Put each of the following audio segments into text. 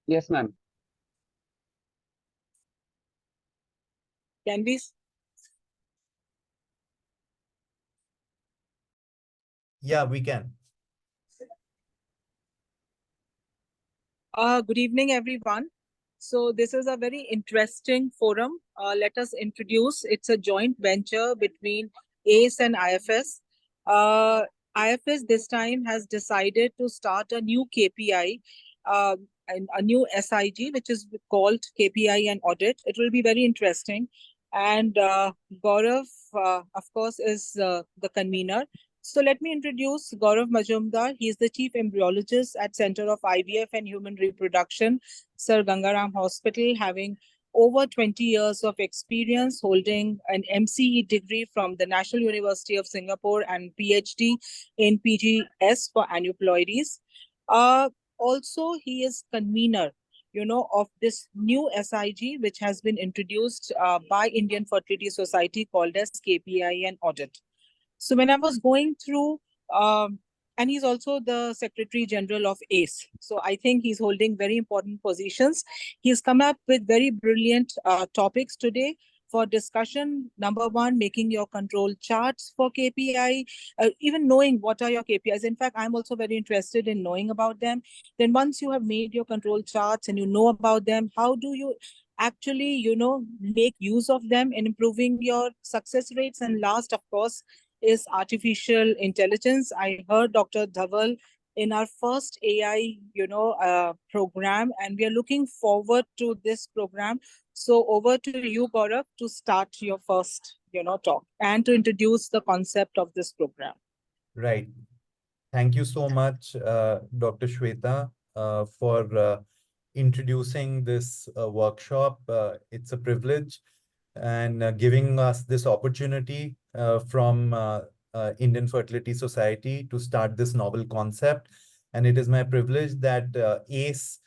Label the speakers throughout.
Speaker 1: Yes, ma'am.
Speaker 2: Can we?
Speaker 3: Yeah, we can.
Speaker 2: Good evening, everyone. So this is a very interesting forum. Let us introduce. It's a joint venture between ACE and IFS. Uh, IFS this time has decided to start a new KPI, and a new SIG, which is called KPI and audit. It will be very interesting. And Gaurav, of course, is the convener. So let me introduce Gaurav Majumdar. He is the Chief Embryologist at Center of IVF and Human Reproduction, Sir Gangaram Hospital, having over 20 years of experience, holding an MCE degree from the National University of Singapore and PhD in PGS for aneuploidies. Uh, Also, he is convener, of this new SIG, which has been introduced by Indian Fertility Society, called as KPI and audit. So when I was going through, and he's also the Secretary General of ACE. So I think he's holding very important positions. He's come up with very brilliant topics today for discussion. Number one, making your control charts for KPI, even knowing what are your KPIs. In fact, I'm also very interested in knowing about them. Then once you have made your control charts and you know about them, how do you actually, make use of them in improving your success rates? And last, of course, is artificial intelligence. I heard Dr. Dhaval in our first AI, program, and we are looking forward to this program. So over to you, Gaurav, to start your first, talk and to introduce the concept of this program.
Speaker 3: Right. Thank you so much, Dr. Shweta, for introducing this workshop. It's a privilege and giving us this opportunity from Indian Fertility Society to start this novel concept. And it is my privilege that ACE,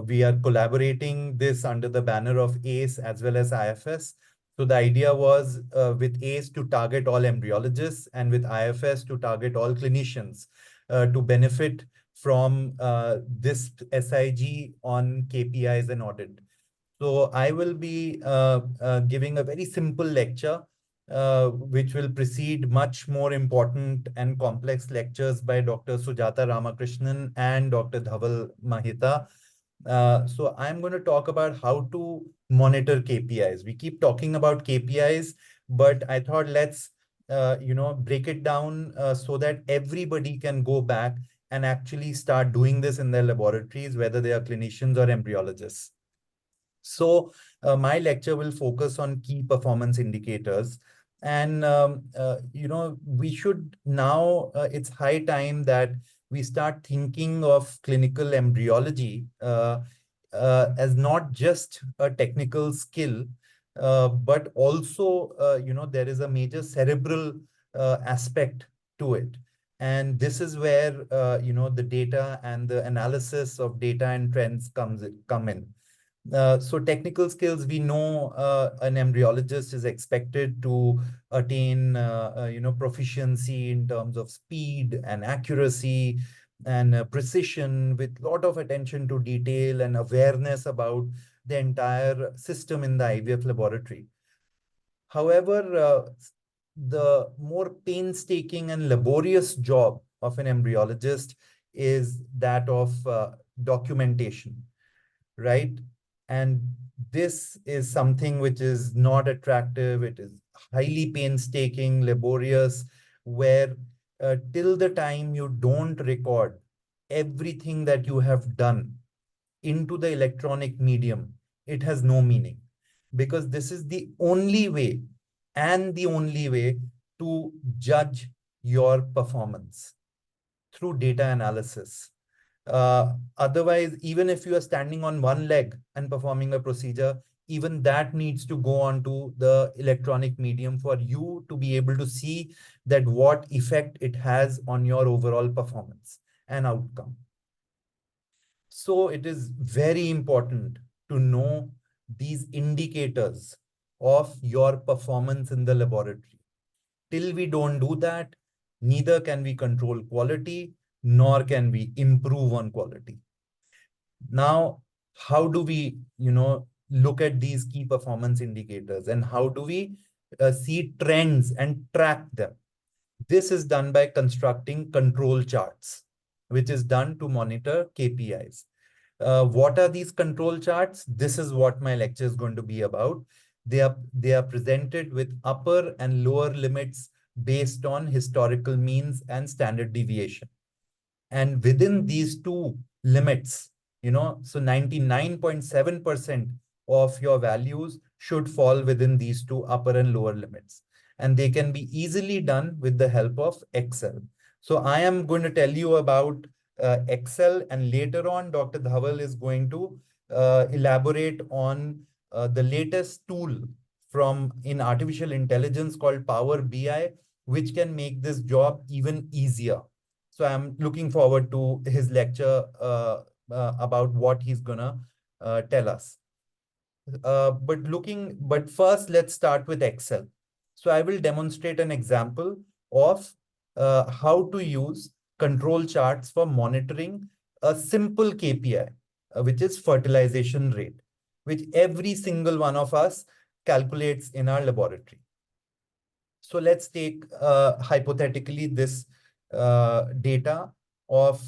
Speaker 3: we are collaborating this under the banner of ACE as well as IFS. So the idea was with ACE to target all embryologists and with IFS to target all clinicians to benefit from this SIG on KPIs and audit. So I will be giving a very simple lecture, which will precede much more important and complex lectures by Dr. Sujata Ramakrishnan and Dr. Dhaval Mahita. So I'm going to talk about how to monitor KPIs. We keep talking about KPIs, but I thought let's break it down so that everybody can go back and actually start doing this in their laboratories, whether they are clinicians or embryologists. So my lecture will focus on key performance indicators. And, we should now, it's high time that we start thinking of clinical embryology as not just a technical skill, but also, there is a major cerebral aspect to it. And this is where, the data and the analysis of data and trends come in. So technical skills, we know an embryologist is expected to attain, proficiency in terms of speed and accuracy and precision with a lot of attention to detail and awareness about the entire system in the IVF laboratory. However, the more painstaking and laborious job of an embryologist is that of documentation, right? And this is something which is not attractive. It is highly painstaking, laborious, where till the time you don't record everything that you have done into the electronic medium, it has no meaning, because this is the only way and the only way to judge your performance through data analysis. Otherwise, even if you are standing on one leg and performing a procedure, even that needs to go onto the electronic medium for you to be able to see that what effect it has on your overall performance and outcome. So it is very important to know these indicators of your performance in the laboratory. Till we don't do that, neither can we control quality, nor can we improve on quality. Now, how do we, look at these key performance indicators, and how do we see trends and track them? This is done by constructing control charts, which is done to monitor KPIs. What are these control charts? This is what my lecture is going to be about. They are presented with upper and lower limits based on historical means and standard deviation. And within these two limits, so 99.7% of your values should fall within these two upper and lower limits. And they can be easily done with the help of Excel. So I am going to tell you about Excel, and later on, Dr. Dhaval is going to elaborate on the latest tool from in artificial intelligence called Power BI, which can make this job even easier. So I'm looking forward to his lecture about what he's gonna tell us. But first, let's start with Excel. So I will demonstrate an example of how to use control charts for monitoring a simple KPI, which is fertilization rate, which every single one of us calculates in our laboratory. So let's take hypothetically this data of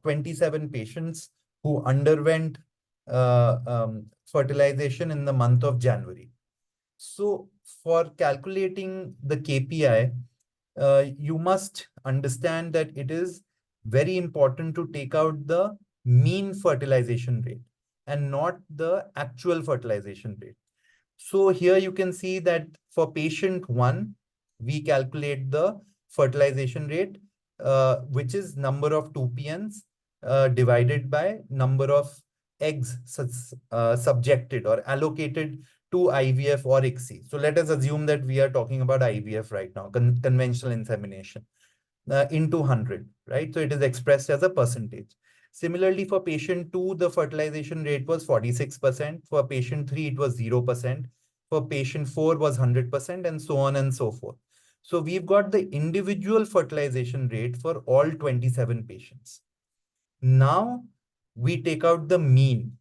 Speaker 3: 27 patients who underwent fertilization in the month of January. So for calculating the KPI, you must understand that it is very important to take out the mean fertilization rate and not the actual fertilization rate. So here you can see that for patient 1, we calculate the fertilization rate, which is number of 2PNs divided by number of eggs subjected or allocated to IVF or ICSI. So let us assume that we are talking about IVF right now, conventional insemination, into 100, right? So it is expressed as a percentage. Similarly, for patient 2, the fertilization rate was 46%. For patient 3, it was 0%. For patient 4 was 100%, and so on and so forth. So we've got the individual fertilization rate for all 27 patients. Now we take out the mean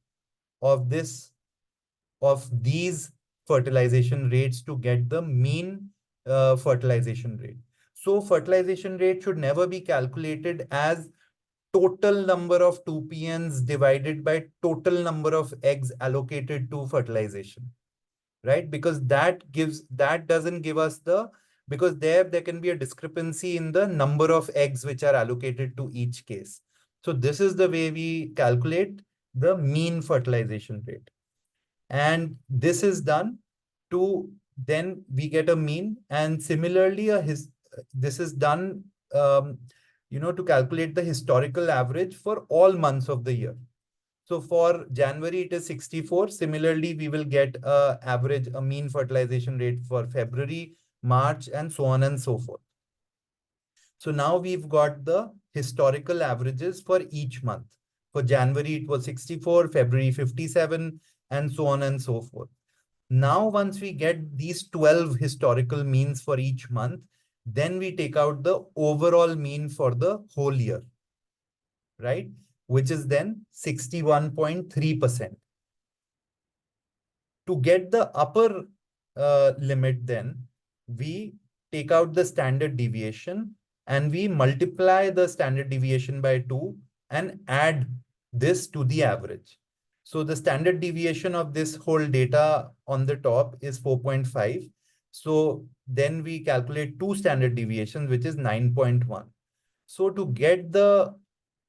Speaker 3: of these fertilization rates to get the mean fertilization rate. So fertilization rate should never be calculated as total number of 2PNs divided by total number of eggs allocated to fertilization, right? Because that doesn't give us because there can be a discrepancy in the number of eggs which are allocated to each case. So this is the way we calculate the mean fertilization rate. And this is done to then we get a mean, and similarly this is done to calculate the historical average for all months of the year. So for January it is 64. Similarly, we will get a mean fertilization rate for February, March, and so on and so forth. So now we've got the historical averages for each month. For January, it was 64, February 57, and so on and so forth. Now, once we get these 12 historical means for each month, then we take out the overall mean for the whole year, right? Which is then 61.3%. To get the upper limit, then we take out the standard deviation and we multiply the standard deviation by 2 and add this to the average. So the standard deviation of this whole data on the top is 4.5. So then we calculate two standard deviations, which is 9.1. So to get the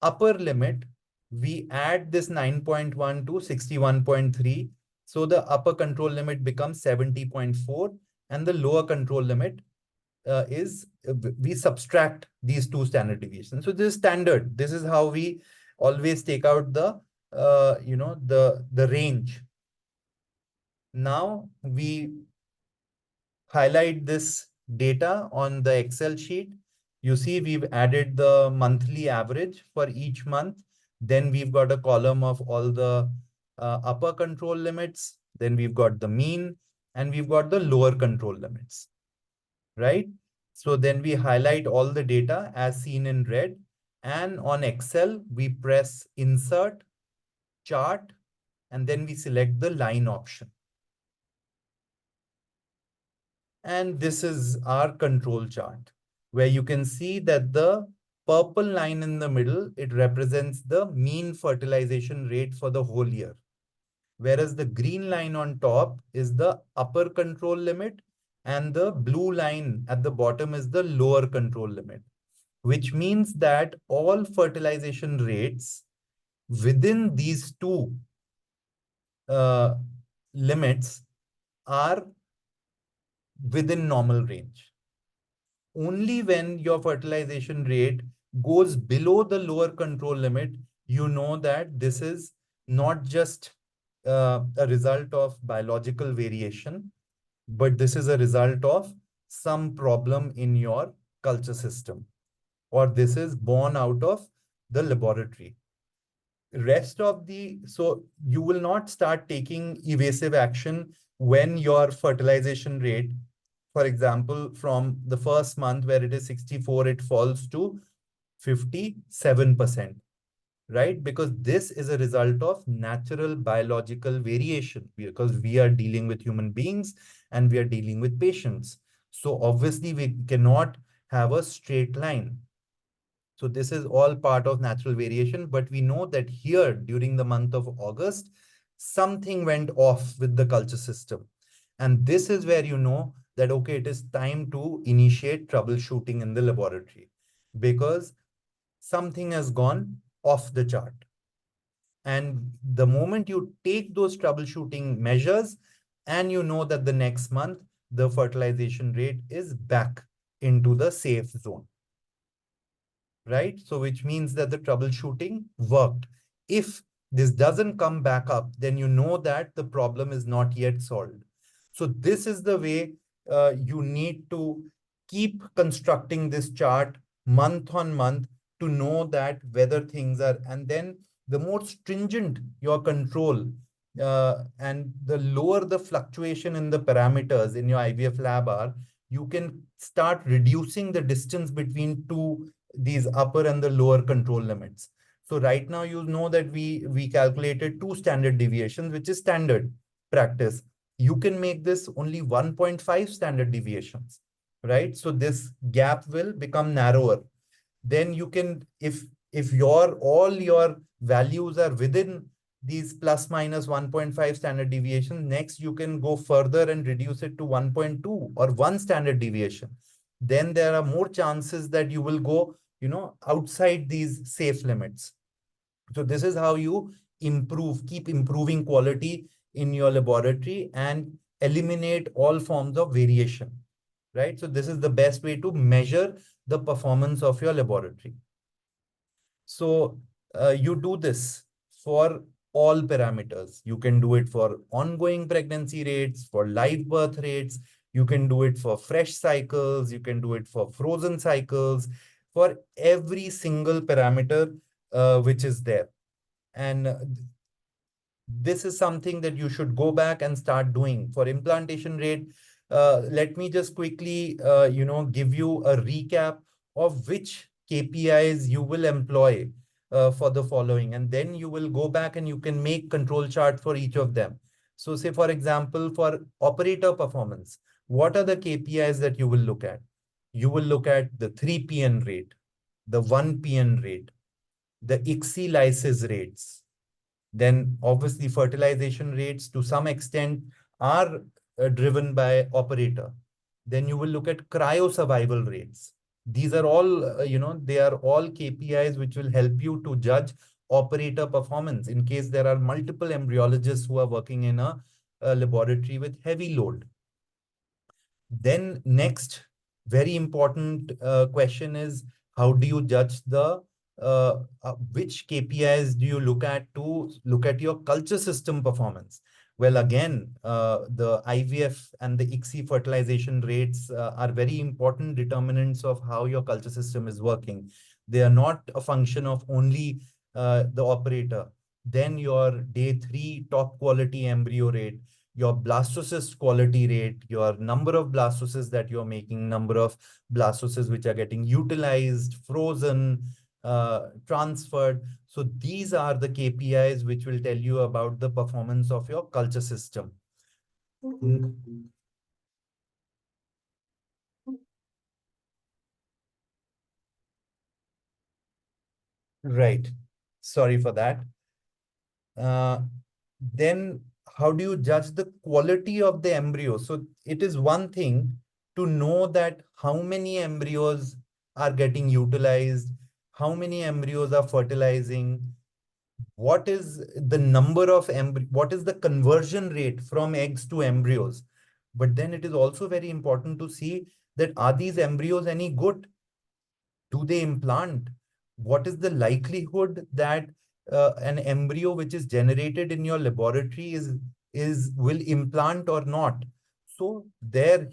Speaker 3: upper limit, we add this 9.1 to 61.3. So the upper control limit becomes 70.4, and the lower control limit we subtract these two standard deviations. So this is standard. This is how we always take out the range. Now we highlight this data on the Excel sheet. You see we've added the monthly average for each month. Then we've got a column of all the upper control limits. Then we've got the mean, and we've got the lower control limits, right? So then we highlight all the data as seen in red. And on Excel, we press Insert, Chart, and then we select the line option. And this is our control chart, where you can see that the purple line in the middle, it represents the mean fertilization rate for the whole year. Whereas the green line on top is the upper control limit, and the blue line at the bottom is the lower control limit, which means that all fertilization rates within these two uh, limits are within normal range. Only when your fertilization rate goes below the lower control limit, you know that this is not just a result of biological variation, but this is a result of some problem in your culture system, or this is born out of the laboratory. Rest of the, so you will not start taking evasive action when your fertilization rate, for example, from the first month where it is 64, it falls to 57%, right? Because this is a result of natural biological variation, because we are dealing with human beings and we are dealing with patients. So obviously we cannot have a straight line. So this is all part of natural variation, but we know that here during the month of August, something went off with the culture system. And this is where you know that, okay, it is time to initiate troubleshooting in the laboratory, because something has gone off the chart. And the moment you take those troubleshooting measures, and you know that the next month, the fertilization rate is back into the safe zone, right? So which means that the troubleshooting worked. If this doesn't come back up, then you know that the problem is not yet solved. So this is the way you need to keep constructing this chart month on month to know that whether things are, and then the more stringent your control and the lower the fluctuation in the parameters in your IVF lab are, you can start reducing the distance between these upper and the lower control limits. So right now, you know that we calculated 2 standard deviations, which is standard practice. You can make this only 1.5 standard deviations, right? So this gap will become narrower. Then you can, if all your values are within these plus minus 1.5 standard deviation, next you can go further and reduce it to 1.2 or 1 standard deviation. Then there are more chances that you will go, outside these safe limits. So this is how you keep improving quality in your laboratory and eliminate all forms of variation, right? So this is the best way to measure the performance of your laboratory. So you do this for all parameters. You can do it for ongoing pregnancy rates, for live birth rates. You can do it for fresh cycles. You can do it for frozen cycles, for every single parameter which is there. And this is something that you should go back and start doing. For implantation rate, let me just quickly, give you a recap of which KPIs you will employ for the following. And then you will go back and you can make control chart for each of them. So say, for example, for operator performance, what are the KPIs that you will look at? You will look at the 3PN rate, the 1PN rate, the ICSI lysis rates. Then obviously fertilization rates to some extent are driven by operator. Then you will look at cryo survival rates. These are all, they are all KPIs which will help you to judge operator performance in case there are multiple embryologists who are working in a laboratory with heavy load. Then next, very important question is, how do you judge which KPIs do you look at to look at your culture system performance? Well, again, the IVF and the ICSI fertilization rates are very important determinants of how your culture system is working. They are not a function of only the operator. Then your day 3 top quality embryo rate, your blastocyst quality rate, your number of blastocysts that you're making, number of blastocysts which are getting utilized, frozen, transferred. So these are the KPIs which will tell you about the performance of your culture system. Right. Sorry for that. Uh, then how do you judge the quality of the embryo? So it is one thing to know that how many embryos are getting utilized, how many embryos are fertilizing, what is the number of what is the conversion rate from eggs to embryos. But then it is also very important to see that are these embryos any good? Do they implant? What is the likelihood that an embryo which is generated in your laboratory is will implant or not? So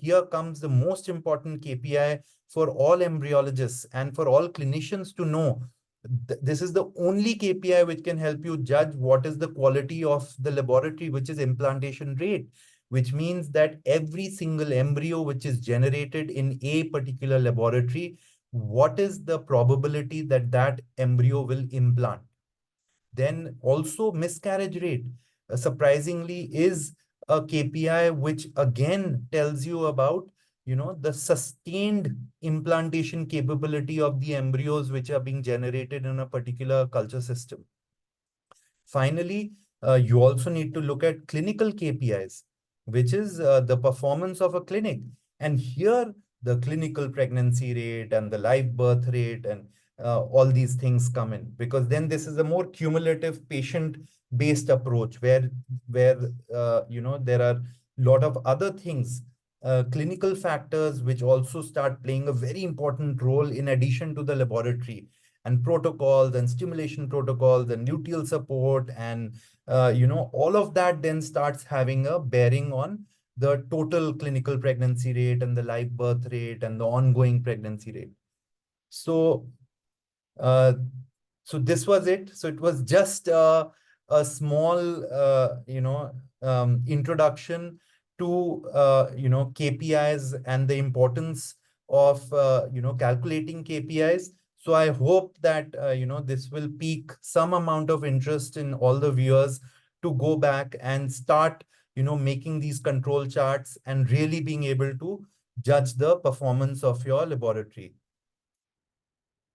Speaker 3: here comes the most important KPI for all embryologists and for all clinicians to know. This is the only KPI which can help you judge what is the quality of the laboratory, which is implantation rate, which means that every single embryo which is generated in a particular laboratory, what is the probability that that embryo will implant? Then also miscarriage rate, surprisingly, is a KPI which again tells you about, the sustained implantation capability of the embryos which are being generated in a particular culture system. Finally, you also need to look at clinical KPIs, which is the performance of a clinic. And here, the clinical pregnancy rate and the live birth rate and all these things come in, because then this is a more cumulative patient-based approach where there are a lot of other things, clinical factors, which also start playing a very important role in addition to the laboratory and protocols and stimulation protocols and luteal support and all of that then starts having a bearing on the total clinical pregnancy rate and the live birth rate and the ongoing pregnancy rate. So uh, so this was it. So it was just a small introduction to KPIs and the importance of calculating KPIs. So I hope that this will pique some amount of interest in all the viewers to go back and start making these control charts and really being able to judge the performance of your laboratory.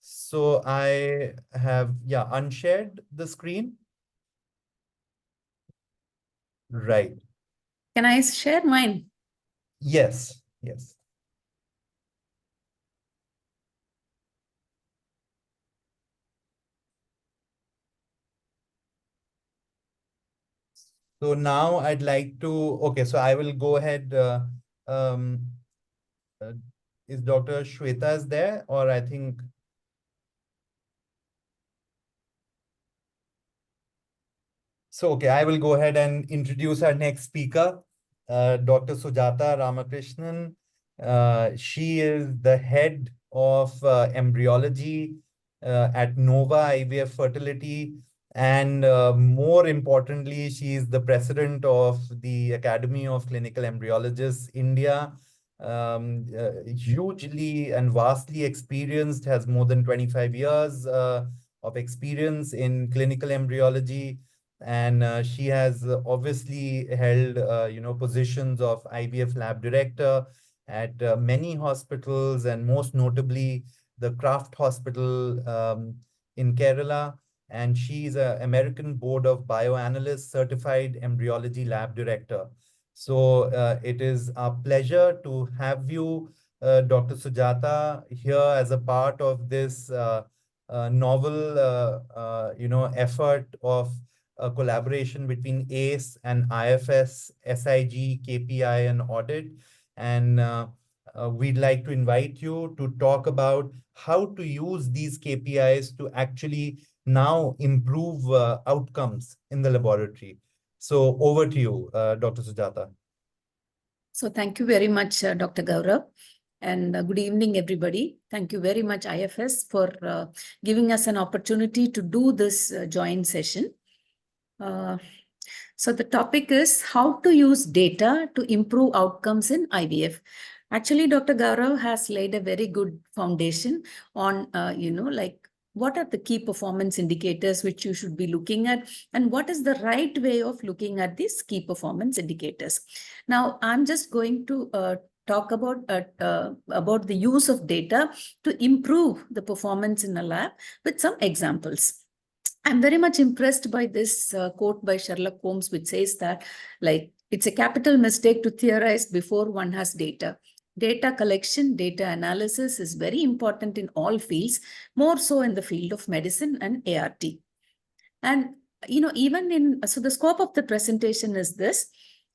Speaker 3: So I have, unshared the screen. Right.
Speaker 1: Can I share mine?
Speaker 3: Yes, yes. So now I'd like to, okay, so I will go ahead. Um, uh, is Dr. Shweta is there, or I think. So, okay, I will go ahead and introduce our next speaker, Dr. Sujata Ramakrishnan. She is the head of embryology at Nova IVF Fertility. And more importantly, she is the president of the Academy of Clinical Embryologists India. Hugely and vastly experienced, has more than 25 years of experience in clinical embryology, and she has obviously held positions of IVF lab director at many hospitals, and most notably the Kraft Hospital in Kerala. And she is an American Board of Bioanalysts Certified Embryology Lab Director. So it is a pleasure to have you, Dr. Sujata, here as a part of this novel, effort of a collaboration between ACE and IFS, SIG, KPI, and audit. And we'd like to invite you to talk about how to use these KPIs to actually now improve outcomes in the laboratory. So over to you, Dr. Sujata.
Speaker 1: So thank you very much, Dr. Gaurav. And good evening, everybody. Thank you very much, IFS, for giving us an opportunity to do this joint session. So the topic is how to use data to improve outcomes in IVF. Actually, Dr. Gaurav has laid a very good foundation on, what are the key performance indicators which you should be looking at, and what is the right way of looking at these key performance indicators. Now, I'm just going to talk about the use of data to improve the performance in a lab with some examples. I'm very much impressed by this quote by Sherlock Holmes, which says that, like, it's a capital mistake to theorize before one has data. Data collection, data analysis is very important in all fields, more so in the field of medicine and ART. And, so the scope of the presentation is this,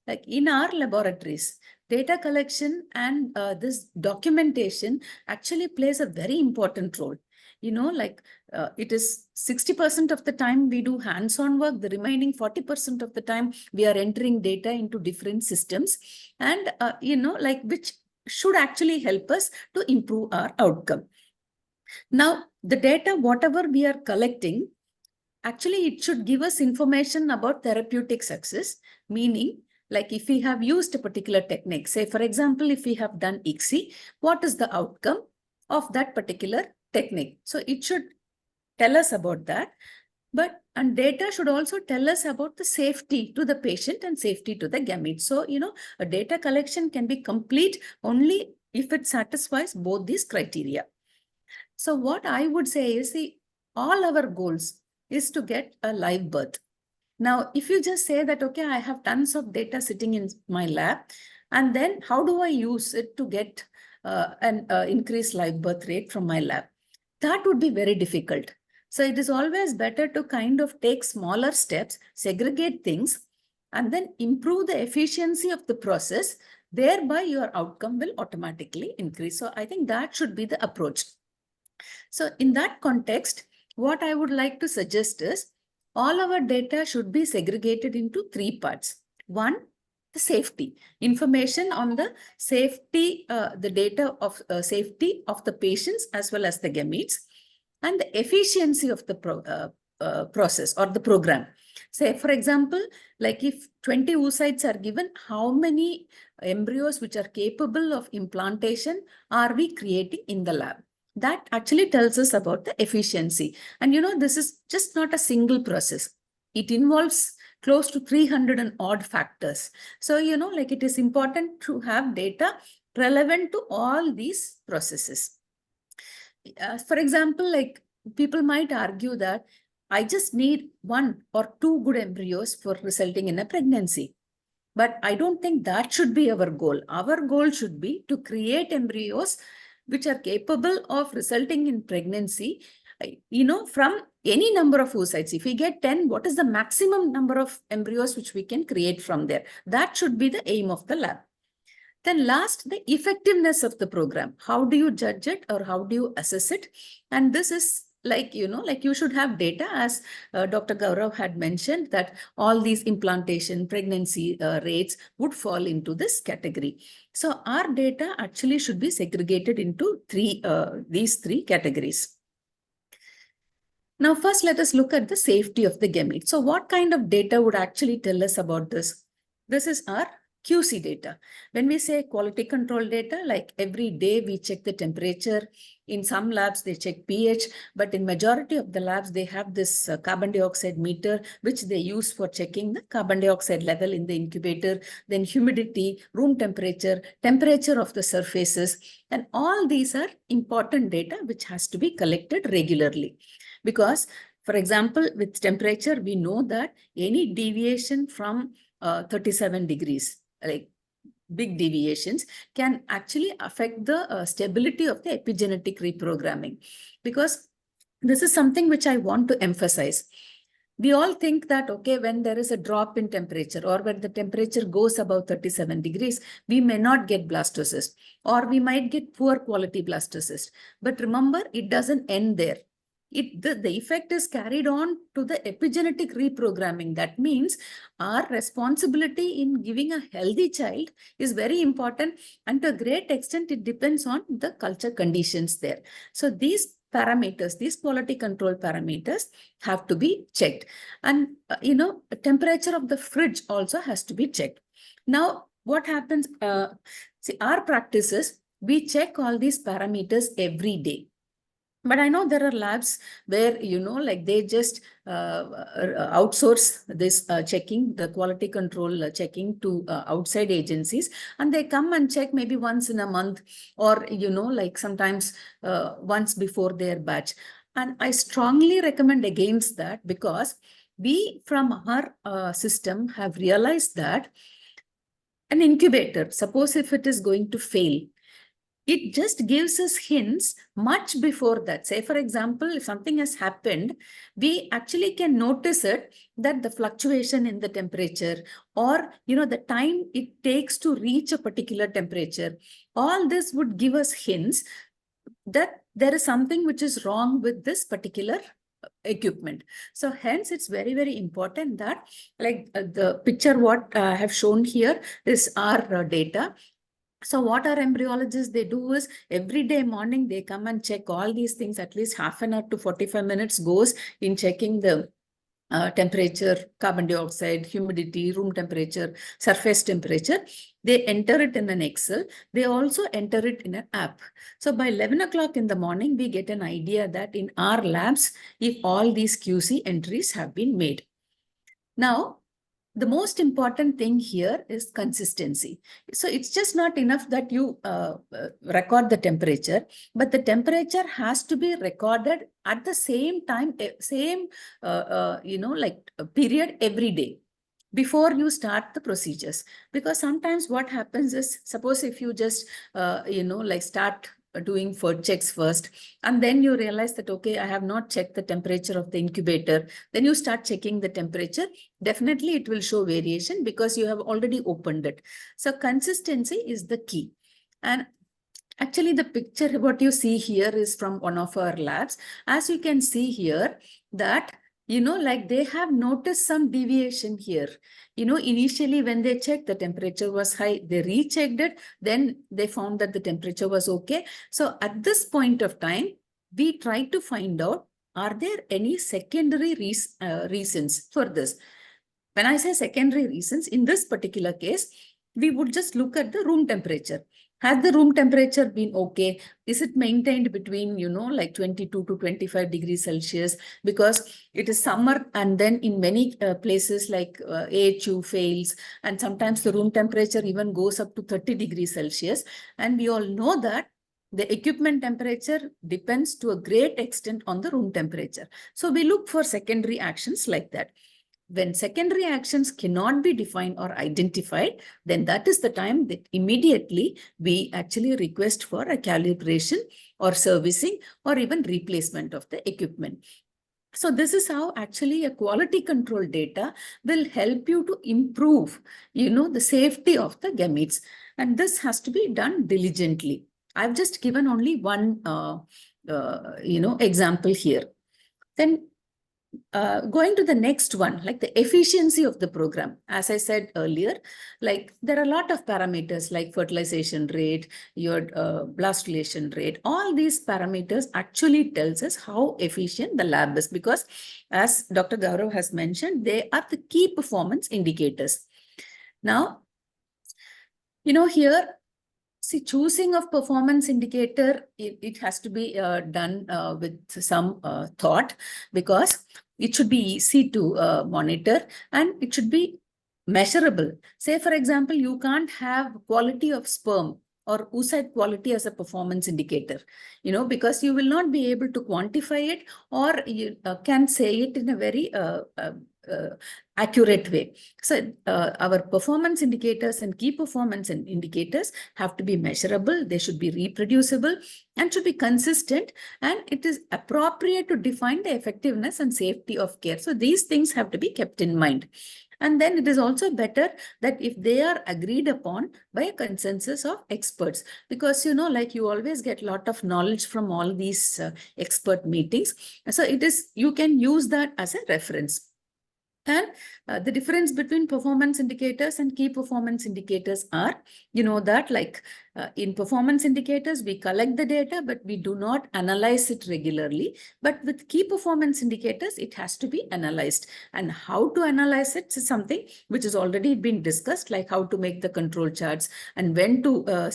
Speaker 1: like in our laboratories, data collection and this documentation actually plays a very important role. It is 60% of the time we do hands-on work, the remaining 40% of the time we are entering data into different systems, and, which should actually help us to improve our outcome. Now, the data, whatever we are collecting, actually it should give us information about therapeutic success, meaning, like if we have used a particular technique, say, for example, if we have done ICSI, what is the outcome of that particular technique? So it should tell us about that. And data should also tell us about the safety to the patient and safety to the gamete. So, a data collection can be complete only if it satisfies both these criteria. So what I would say is, all our goals is to get a live birth. Now, if you just say that, okay, I have tons of data sitting in my lab, and then how do I use it to get an increased live birth rate from my lab? That would be very difficult. So it is always better to kind of take smaller steps, segregate things, and then improve the efficiency of the process. Thereby, your outcome will automatically increase. So I think that should be the approach. So in that context, what I would like to suggest is, all our data should be segregated into 3 parts. One, the safety, information on the safety, the data of safety of the patients as well as the gametes, and the efficiency of the process or the program. Say, for example, like if 20 oocytes are given, how many embryos which are capable of implantation are we creating in the lab? That actually tells us about the efficiency. And this is just not a single process. It involves close to 300 and odd factors. So, it is important to have data relevant to all these processes. For example, like people might argue that I just need 1 or 2 good embryos for resulting in a pregnancy. But I don't think that should be our goal. Our goal should be to create embryos which are capable of resulting in pregnancy, from any number of oocytes. If we get 10, what is the maximum number of embryos which we can create from there? That should be the aim of the lab. Then last, the effectiveness of the program. How do you judge it or how do you assess it? And this is like you should have data, as Dr. Gaurav had mentioned, that all these implantation, pregnancy rates would fall into this category. So our data actually should be segregated into these 3 categories. Now, first, let us look at the safety of the gamete. So what kind of data would actually tell us about this? This is our QC data. When we say quality control data, like every day we check the temperature. In some labs, they check pH, but in majority of the labs, they have this carbon dioxide meter, which they use for checking the carbon dioxide level in the incubator, then humidity, room temperature, temperature of the surfaces. And all these are important data which has to be collected regularly. Because, for example, with temperature, we know that any deviation from 37 degrees, like big deviations, can actually affect the stability of the epigenetic reprogramming. Because this is something which I want to emphasize. We all think that, okay, when there is a drop in temperature or when the temperature goes above 37 degrees, we may not get blastocyst or we might get poor quality blastocyst. But remember, it doesn't end there. The effect is carried on to the epigenetic reprogramming. That means our responsibility in giving a healthy child is very important, and to a great extent, it depends on the culture conditions there. So these parameters, these quality control parameters have to be checked. And, temperature of the fridge also has to be checked. Now, what happens? See, our practice is we check all these parameters every day. But I know there are labs where, like they just outsource this checking, the quality control checking to outside agencies, and they come and check maybe once in a month, or, like sometimes once before their batch. And I strongly recommend against that, because we from our system have realized that an incubator, suppose if it is going to fail, it just gives us hints much before that. Say, for example, if something has happened, we actually can notice it, that the fluctuation in the temperature, or, the time it takes to reach a particular temperature. All this would give us hints that there is something which is wrong with this particular equipment. So hence it's very, very important that, like the picture what I have shown here is our data. So what our embryologists, they do is every day morning, they come and check all these things. At least half an hour to 45 minutes goes in checking the temperature, carbon dioxide, humidity, room temperature, surface temperature. They enter it in an Excel. They also enter it in an app. So by 11 o'clock in the morning, we get an idea that in our labs, if all these QC entries have been made. Now, the most important thing here is consistency. So it's just not enough that you record the temperature, but the temperature has to be recorded at the same time, same, period every day before you start the procedures. Because sometimes what happens is, suppose if you just, start doing for checks first, and then you realize that, okay, I have not checked the temperature of the incubator. Then you start checking the temperature. Definitely it will show variation because you have already opened it. So consistency is the key. And actually the picture, what you see here is from one of our labs. As you can see here, that, like they have noticed some deviation here. Initially when they checked, the temperature was high, they rechecked it, then they found that the temperature was okay. So at this point of time, we try to find out, are there any secondary reasons for this? When I say secondary reasons, in this particular case, we would just look at the room temperature. Has the room temperature been okay? Is it maintained between, like 22 to 25 degrees Celsius? Because it is summer, and then in many places like AHU fails, and sometimes the room temperature even goes up to 30 degrees Celsius. And we all know that the equipment temperature depends to a great extent on the room temperature. So we look for secondary actions like that. When secondary actions cannot be defined or identified, then that is the time that immediately we actually request for a calibration or servicing or even replacement of the equipment. So this is how actually a quality control data will help you to improve, the safety of the gametes. And this has to be done diligently. I've just given only one, example here. Then going to the next one, like the efficiency of the program. As I said earlier, like there are a lot of parameters like fertilization rate, your blastulation rate. All these parameters actually tells us how efficient the lab is, because as Dr. Gaurav has mentioned, they are the key performance indicators. Now, here, see, choosing of performance indicator, it has to be done with some thought, because it should be easy to monitor, and it should be measurable. Say, for example, you can't have quality of sperm or oocyte quality as a performance indicator, because you will not be able to quantify it, or you can say it in a very accurate way. So our performance indicators and key performance indicators have to be measurable, they should be reproducible, and should be consistent, and it is appropriate to define the effectiveness and safety of care. So these things have to be kept in mind. And then it is also better that if they are agreed upon by a consensus of experts, because, like you always get a lot of knowledge from all these expert meetings. So you can use that as a reference. And the difference between performance indicators and key performance indicators are, that like in performance indicators, we collect the data, but we do not analyze it regularly. But with key performance indicators, it has to be analyzed. And how to analyze it is something which has already been discussed, like how to make the control charts and when to,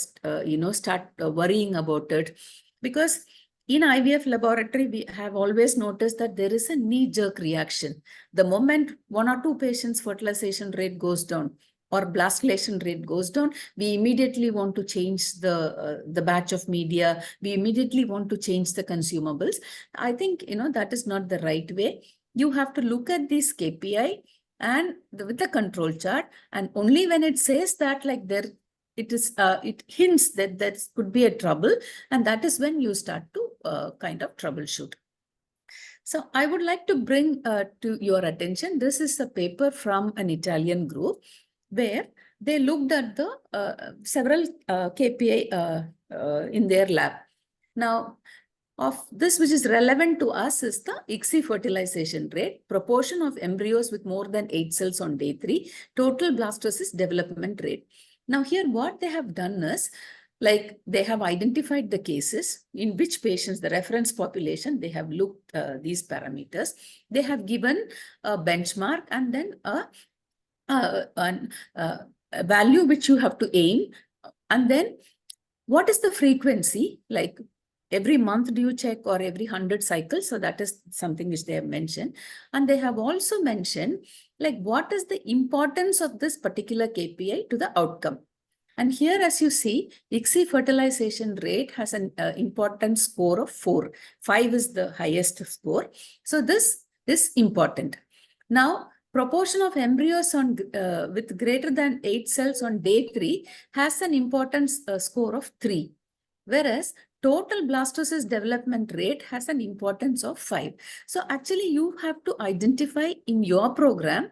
Speaker 1: start worrying about it. Because in IVF laboratory, we have always noticed that there is a knee-jerk reaction. The moment 1 or 2 patients' fertilization rate goes down or blastulation rate goes down, we immediately want to change the batch of media. We immediately want to change the consumables. I think, that is not the right way. You have to look at this KPI and with the control chart, and only when it says that like it hints that that could be a trouble, and that is when you start to kind of troubleshoot. So I would like to bring to your attention, this is a paper from an Italian group where they looked at the several KPI in their lab. Now, of this, which is relevant to us, is the ICSI fertilization rate, proportion of embryos with more than 8 cells on day 3, total blastocyst development rate. Now here what they have done is, like they have identified the cases in which patients, the reference population, they have looked these parameters. They have given a benchmark and then a value which you have to aim. And then what is the frequency, like every month do you check or every 100 cycles? So that is something which they have mentioned. And they have also mentioned like what is the importance of this particular KPI to the outcome. And here, as you see, ICSI fertilization rate has an important score of 4. 5 is the highest score. So this is important. Now, proportion of embryos on with greater than 8 cells on day 3 has an importance score of 3. Whereas total blastocyst development rate has an importance of 5. So actually, you have to identify in your program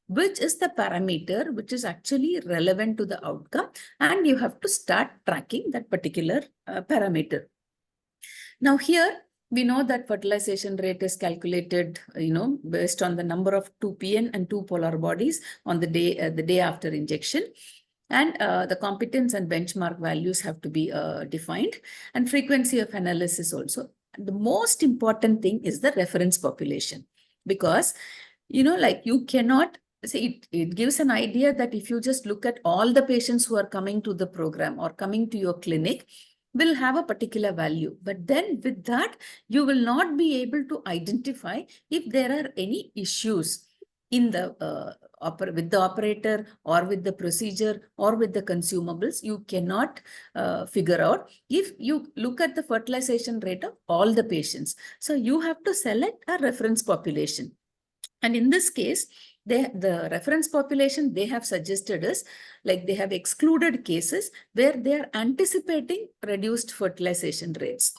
Speaker 1: which is the parameter which is actually relevant to the outcome, and you have to start tracking that particular parameter. Now here, we know that fertilization rate is calculated, based on the number of 2 PN and 2 polar bodies on the day after injection. And the competence and benchmark values have to be defined, and frequency of analysis also. And the most important thing is the reference population, because, like you cannot, see, it gives an idea that if you just look at all the patients who are coming to the program or coming to your clinic, will have a particular value. But then with that, you will not be able to identify if there are any issues in the with the operator or with the procedure or with the consumables. You cannot figure out if you look at the fertilization rate of all the patients. So you have to select a reference population. And in this case, the reference population they have suggested is like they have excluded cases where they are anticipating reduced fertilization rates.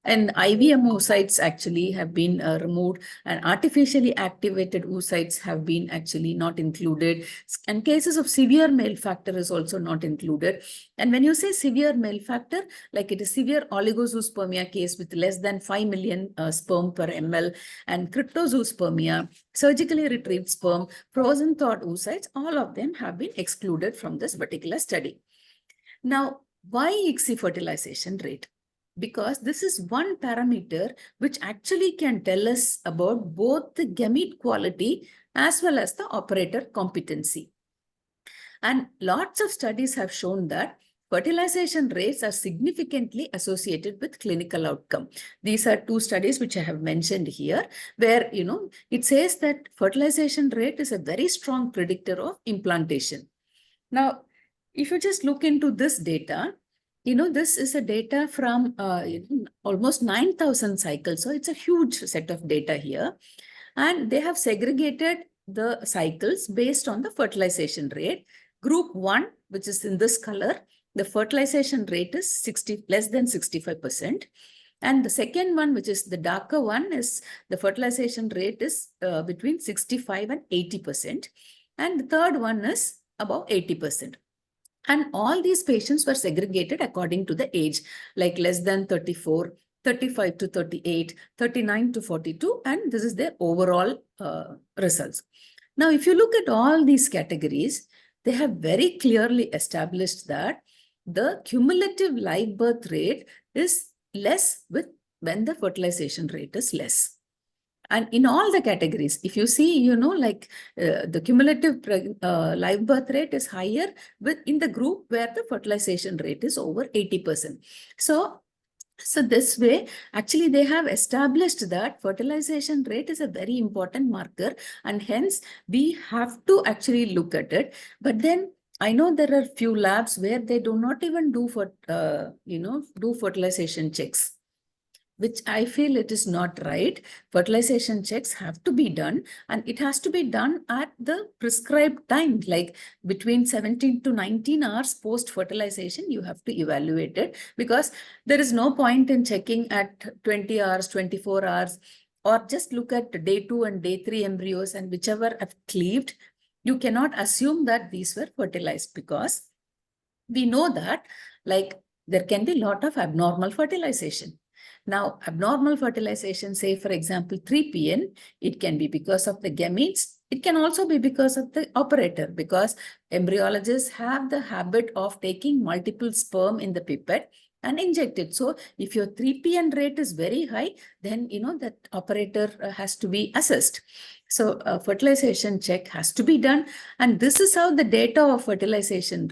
Speaker 1: And IVM oocytes actually have been removed, and artificially activated oocytes have been actually not included. And cases of severe male factor is also not included. And when you say severe male factor, like it is severe oligozoospermia case with less than 5 million sperm per ml, and cryptozoospermia, surgically retrieved sperm, frozen thawed oocytes, all of them have been excluded from this particular study. Now, why ICSI fertilization rate? Because this is one parameter which actually can tell us about both the gamete quality as well as the operator competency. And lots of studies have shown that fertilization rates are significantly associated with clinical outcome. These are 2 studies which I have mentioned here, where, it says that fertilization rate is a very strong predictor of implantation. Now, if you just look into this data, this is a data from almost 9,000 cycles. So it's a huge set of data here. And they have segregated the cycles based on the fertilization rate. Group 1, which is in this color, the fertilization rate is less than 65%. And the second one, which is the darker one, is the fertilization rate is between 65 and 80%. And the third one is above 80%. And all these patients were segregated according to the age, like less than 34, 35 to 38, 39 to 42, and this is their overall results. Now, if you look at all these categories, they have very clearly established that the cumulative live birth rate is less when the fertilization rate is less. And in all the categories, if you see, the cumulative live birth rate is higher in the group where the fertilization rate is over 80%. So So this way, actually, they have established that fertilization rate is a very important marker, and hence we have to actually look at it. But then I know there are few labs where they do not even do do fertilization checks, which I feel it is not right. Fertilization checks have to be done, and it has to be done at the prescribed time, like between 17 to 19 hours post fertilization, you have to evaluate it, because there is no point in checking at 20 hours, 24 hours, or just look at day 2 and day 3 embryos, and whichever have cleaved, you cannot assume that these were fertilized, because we know that like there can be a lot of abnormal fertilization. Now, abnormal fertilization, say for example, 3PN, it can be because of the gametes. It can also be because of the operator, because embryologists have the habit of taking multiple sperm in the pipette and inject it. So if your 3PN rate is very high, then that operator has to be assessed. So fertilization check has to be done, and this is how the data of fertilization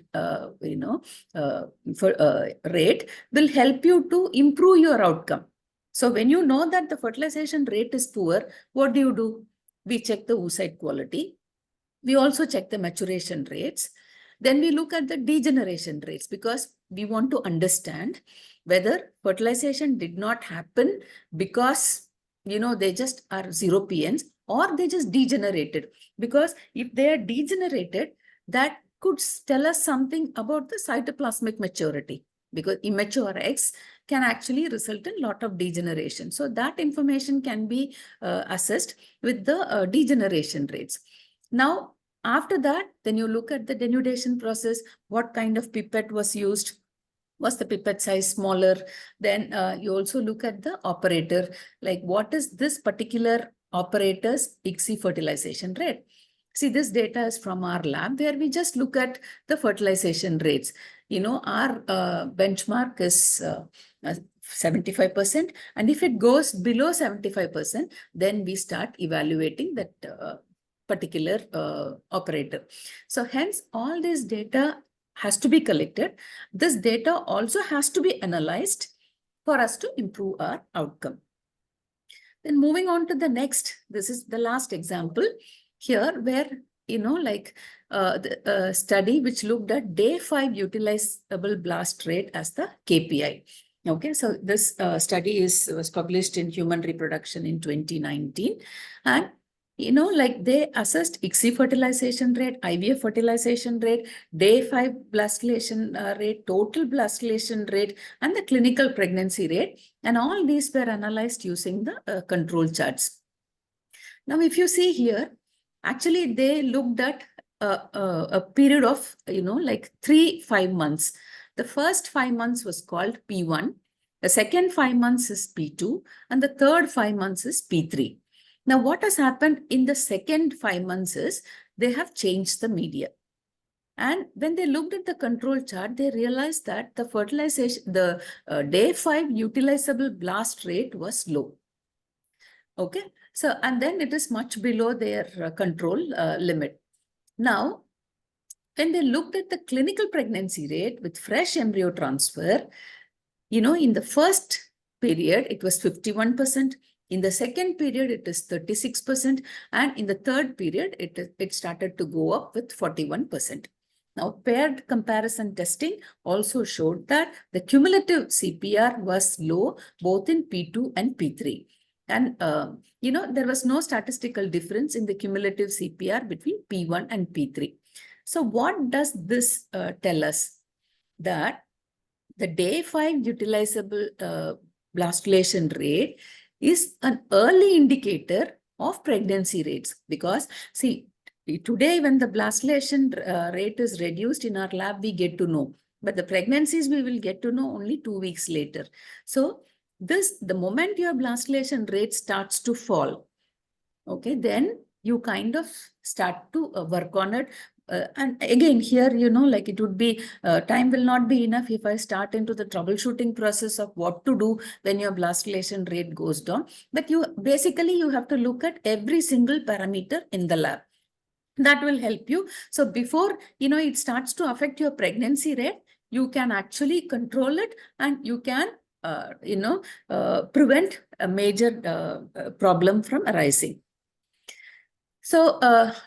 Speaker 1: rate will help you to improve your outcome. So when you know that the fertilization rate is poor, what do? We check the oocyte quality. We also check the maturation rates. Then we look at the degeneration rates, because we want to understand whether fertilization did not happen because they just are 0 PNs, or they just degenerated. Because if they are degenerated, that could tell us something about the cytoplasmic maturity, because immature eggs can actually result in a lot of degeneration. So that information can be assessed with the degeneration rates. Now, after that, then you look at the denudation process, what kind of pipette was used. Was the pipette size smaller? Then you also look at the operator, like what is this particular operator's ICSI fertilization rate. See, this data is from our lab, where we just look at the fertilization rates. Our benchmark is 75%. And if it goes below 75%, then we start evaluating that particular operator. So hence, all this data has to be collected. This data also has to be analyzed for us to improve our outcome. Then moving on to the next, this is the last example here, where the study which looked at day 5 utilizable blast rate as the KPI. Okay, so this study was published in Human Reproduction in 2019, and they assessed ICSI fertilization rate, IVF fertilization rate, day 5 blastulation rate, total blastulation rate, and the clinical pregnancy rate. And all these were analyzed using the control charts. Now, if you see here, actually, they looked at a period of, 3-5 months. The first 5 months was called P1. The second 5 months is P2. And the third 5 months is P3. Now, what has happened in the second 5 months is they have changed the media. And when they looked at the control chart, they realized that the fertilization, the day 5 utilizable blast rate was low. Okay, so and then it is much below their control limit. Now, when they looked at the clinical pregnancy rate with fresh embryo transfer, in the first period, it was 51%. In the second period, it is 36%. And in the third period, it started to go up with 41%. Now, paired comparison testing also showed that the cumulative CPR was low, both in P2 and P3. And, there was no statistical difference in the cumulative CPR between P1 and P3. So what does this tell us? That the day 5 utilizable blastulation rate is an early indicator of pregnancy rates. Because, see, today when the blastulation rate is reduced in our lab, we get to know. But the pregnancies, we will get to know only 2 weeks later. So, the moment your blastulation rate starts to fall, okay, then you kind of start to work on it. And again, here, it would be, time will not be enough if I start into the troubleshooting process of what to do when your blastulation rate goes down. But you have to look at every single parameter in the lab. That will help you. So before, it starts to affect your pregnancy rate, you can actually control it, and you can prevent a major problem from arising. So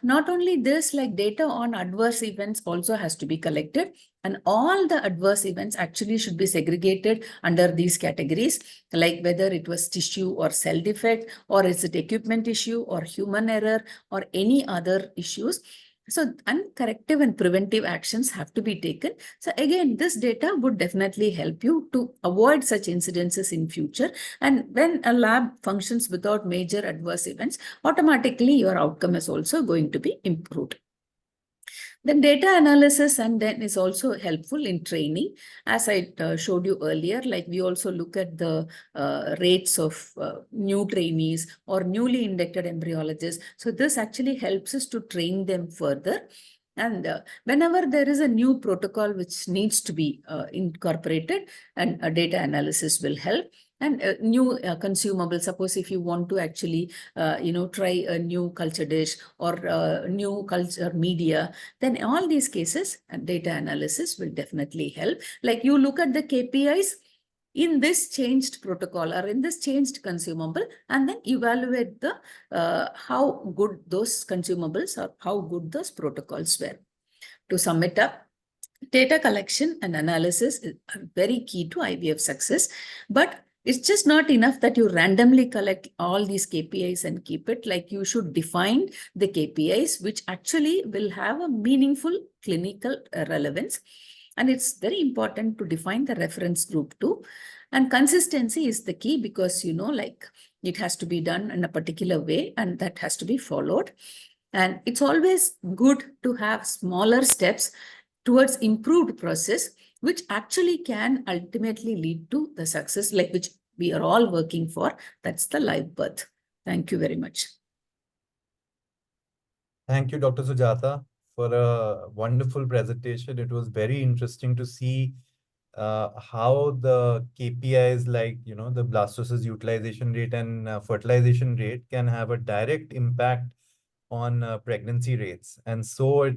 Speaker 1: not only this, like data on adverse events also has to be collected, and all the adverse events actually should be segregated under these categories, like whether it was tissue or cell defect, or is it equipment issue or human error or any other issues. So, and corrective and preventive actions have to be taken. So again, this data would definitely help you to avoid such incidences in future. And when a lab functions without major adverse events, automatically your outcome is also going to be improved. Then data analysis and then is also helpful in training. As I showed you earlier, like we also look at the rates of new trainees or newly inducted embryologists. So this actually helps us to train them further. And whenever there is a new protocol which needs to be incorporated, and data analysis will help. And new consumable, suppose if you want to actually, try a new culture dish or new culture media, then in all these cases, data analysis will definitely help. Like you look at the KPIs in this changed protocol or in this changed consumable, and then evaluate the how good those consumables or how good those protocols were. To sum it up, data collection and analysis are very key to IVF success, but it's just not enough that you randomly collect all these KPIs and keep it. Like you should define the KPIs which actually will have a meaningful clinical relevance. And it's very important to define the reference group too. And consistency is the key because, like it has to be done in a particular way and that has to be followed. And it's always good to have smaller steps towards improved process, which actually can ultimately lead to the success, like which we are all working for. That's the live birth. Thank you very much.
Speaker 3: Thank you, Dr. Sujata, for a wonderful presentation. It was very interesting to see how the KPIs like, the blastocyst utilization rate and fertilization rate can have a direct impact on pregnancy rates. And so,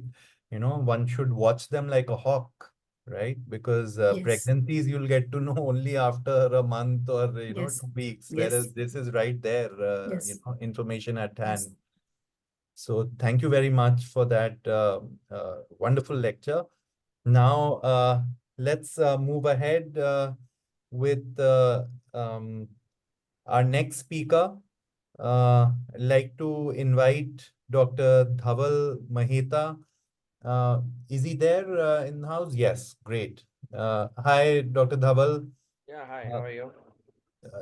Speaker 3: one should watch them like a hawk, right? Because
Speaker 1: Yes.
Speaker 3: pregnancies you'll get to know only after a month or,
Speaker 1: Yes.
Speaker 3: 2 weeks,
Speaker 1: Yes.
Speaker 3: whereas this is right there,
Speaker 1: Yes.
Speaker 3: information at hand.
Speaker 1: Yes.
Speaker 3: So thank you very much for that wonderful lecture. Now, let's move ahead with our next speaker. I'd like to invite Dr. Dhaval Maheta. Is he there in the house? Yes, great. Hi, Dr. Dhaval.
Speaker 4: Yeah, hi, how are you?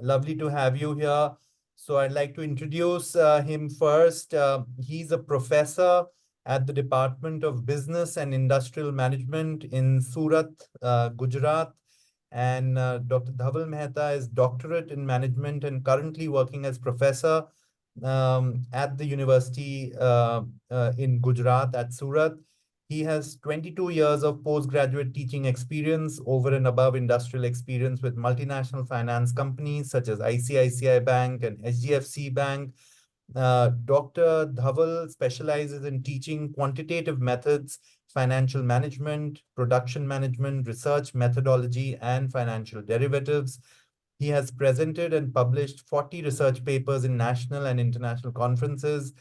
Speaker 3: Lovely to have you here. So I'd like to introduce him first. He's a professor at the Department of Business and Industrial Management in Surat, Gujarat. And Dr. Dhaval Mehta is doctorate in management and currently working as professor at the university in Gujarat at Surat. He has 22 years of postgraduate teaching experience over and above industrial experience with multinational finance companies such as ICICI Bank and HDFC Bank. Dr. Dhaval specializes in teaching quantitative methods, financial management, production management, research methodology, and financial derivatives. He has presented and published 40 research papers in national and international conferences.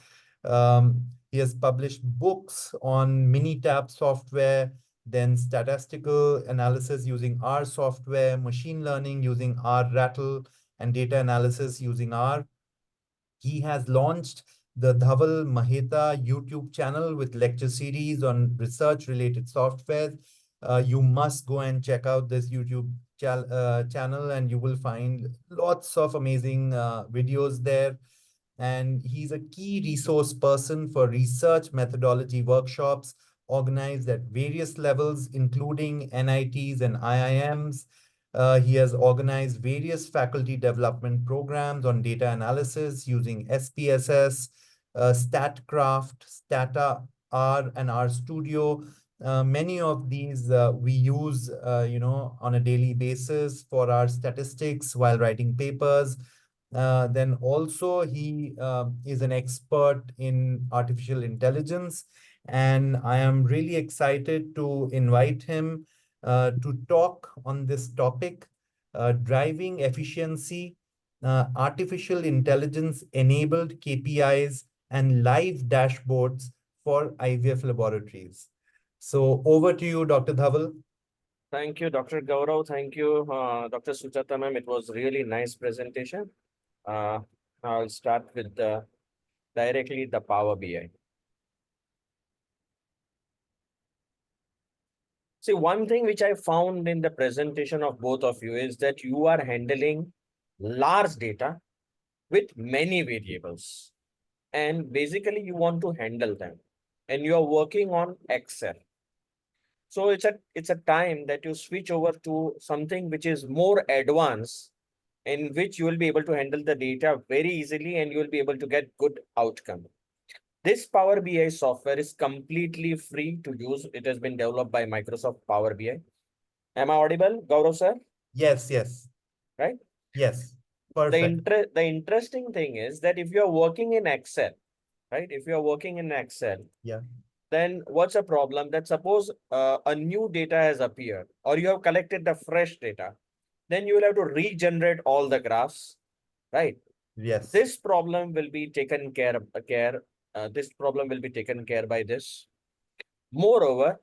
Speaker 3: He has published books on Minitab software, then statistical analysis using R software, machine learning using R Rattle, and data analysis using R. He has launched the Dhaval Maheta YouTube channel with lecture series on research-related software. You must go and check out this YouTube channel and you will find lots of amazing videos there. And he's a key resource person for research methodology workshops organized at various levels, including NITs and IIMs. He has organized various faculty development programs on data analysis using SPSS, StatCraft, Stata R, and RStudio. Many of these we use, on a daily basis for our statistics while writing papers. Then also he is an expert in artificial intelligence, and I am really excited to invite him to talk on this topic. driving efficiency, artificial intelligence enabled KPIs, and live dashboards for IVF laboratories. So over to you, Dr. Dhaval.
Speaker 4: Thank you, Dr. Gaurav. Thank you, Dr. Sujata ma'am. It was really nice presentation. I'll start with directly the Power BI. See, one thing which I found in the presentation of both of you is that you are handling large data with many variables. And basically, you want to handle them. And you are working on Excel. So it's a time that you switch over to something which is more advanced, in which you will be able to handle the data very easily and you will be able to get good outcome. This Power BI software is completely free to use. It has been developed by Microsoft Power BI. Am I audible, Gaurav sir?
Speaker 3: Yes, yes.
Speaker 4: Right?
Speaker 3: Yes. Perfect.
Speaker 4: The interesting thing is that if you're working in Excel, right? If you're working in Excel,
Speaker 3: Yeah.
Speaker 4: then what's a problem? That suppose a new data has appeared or you have collected the fresh data, then you will have to regenerate all the graphs, right?
Speaker 3: Yes.
Speaker 4: This problem will be taken care. This problem will be taken care by this. Moreover,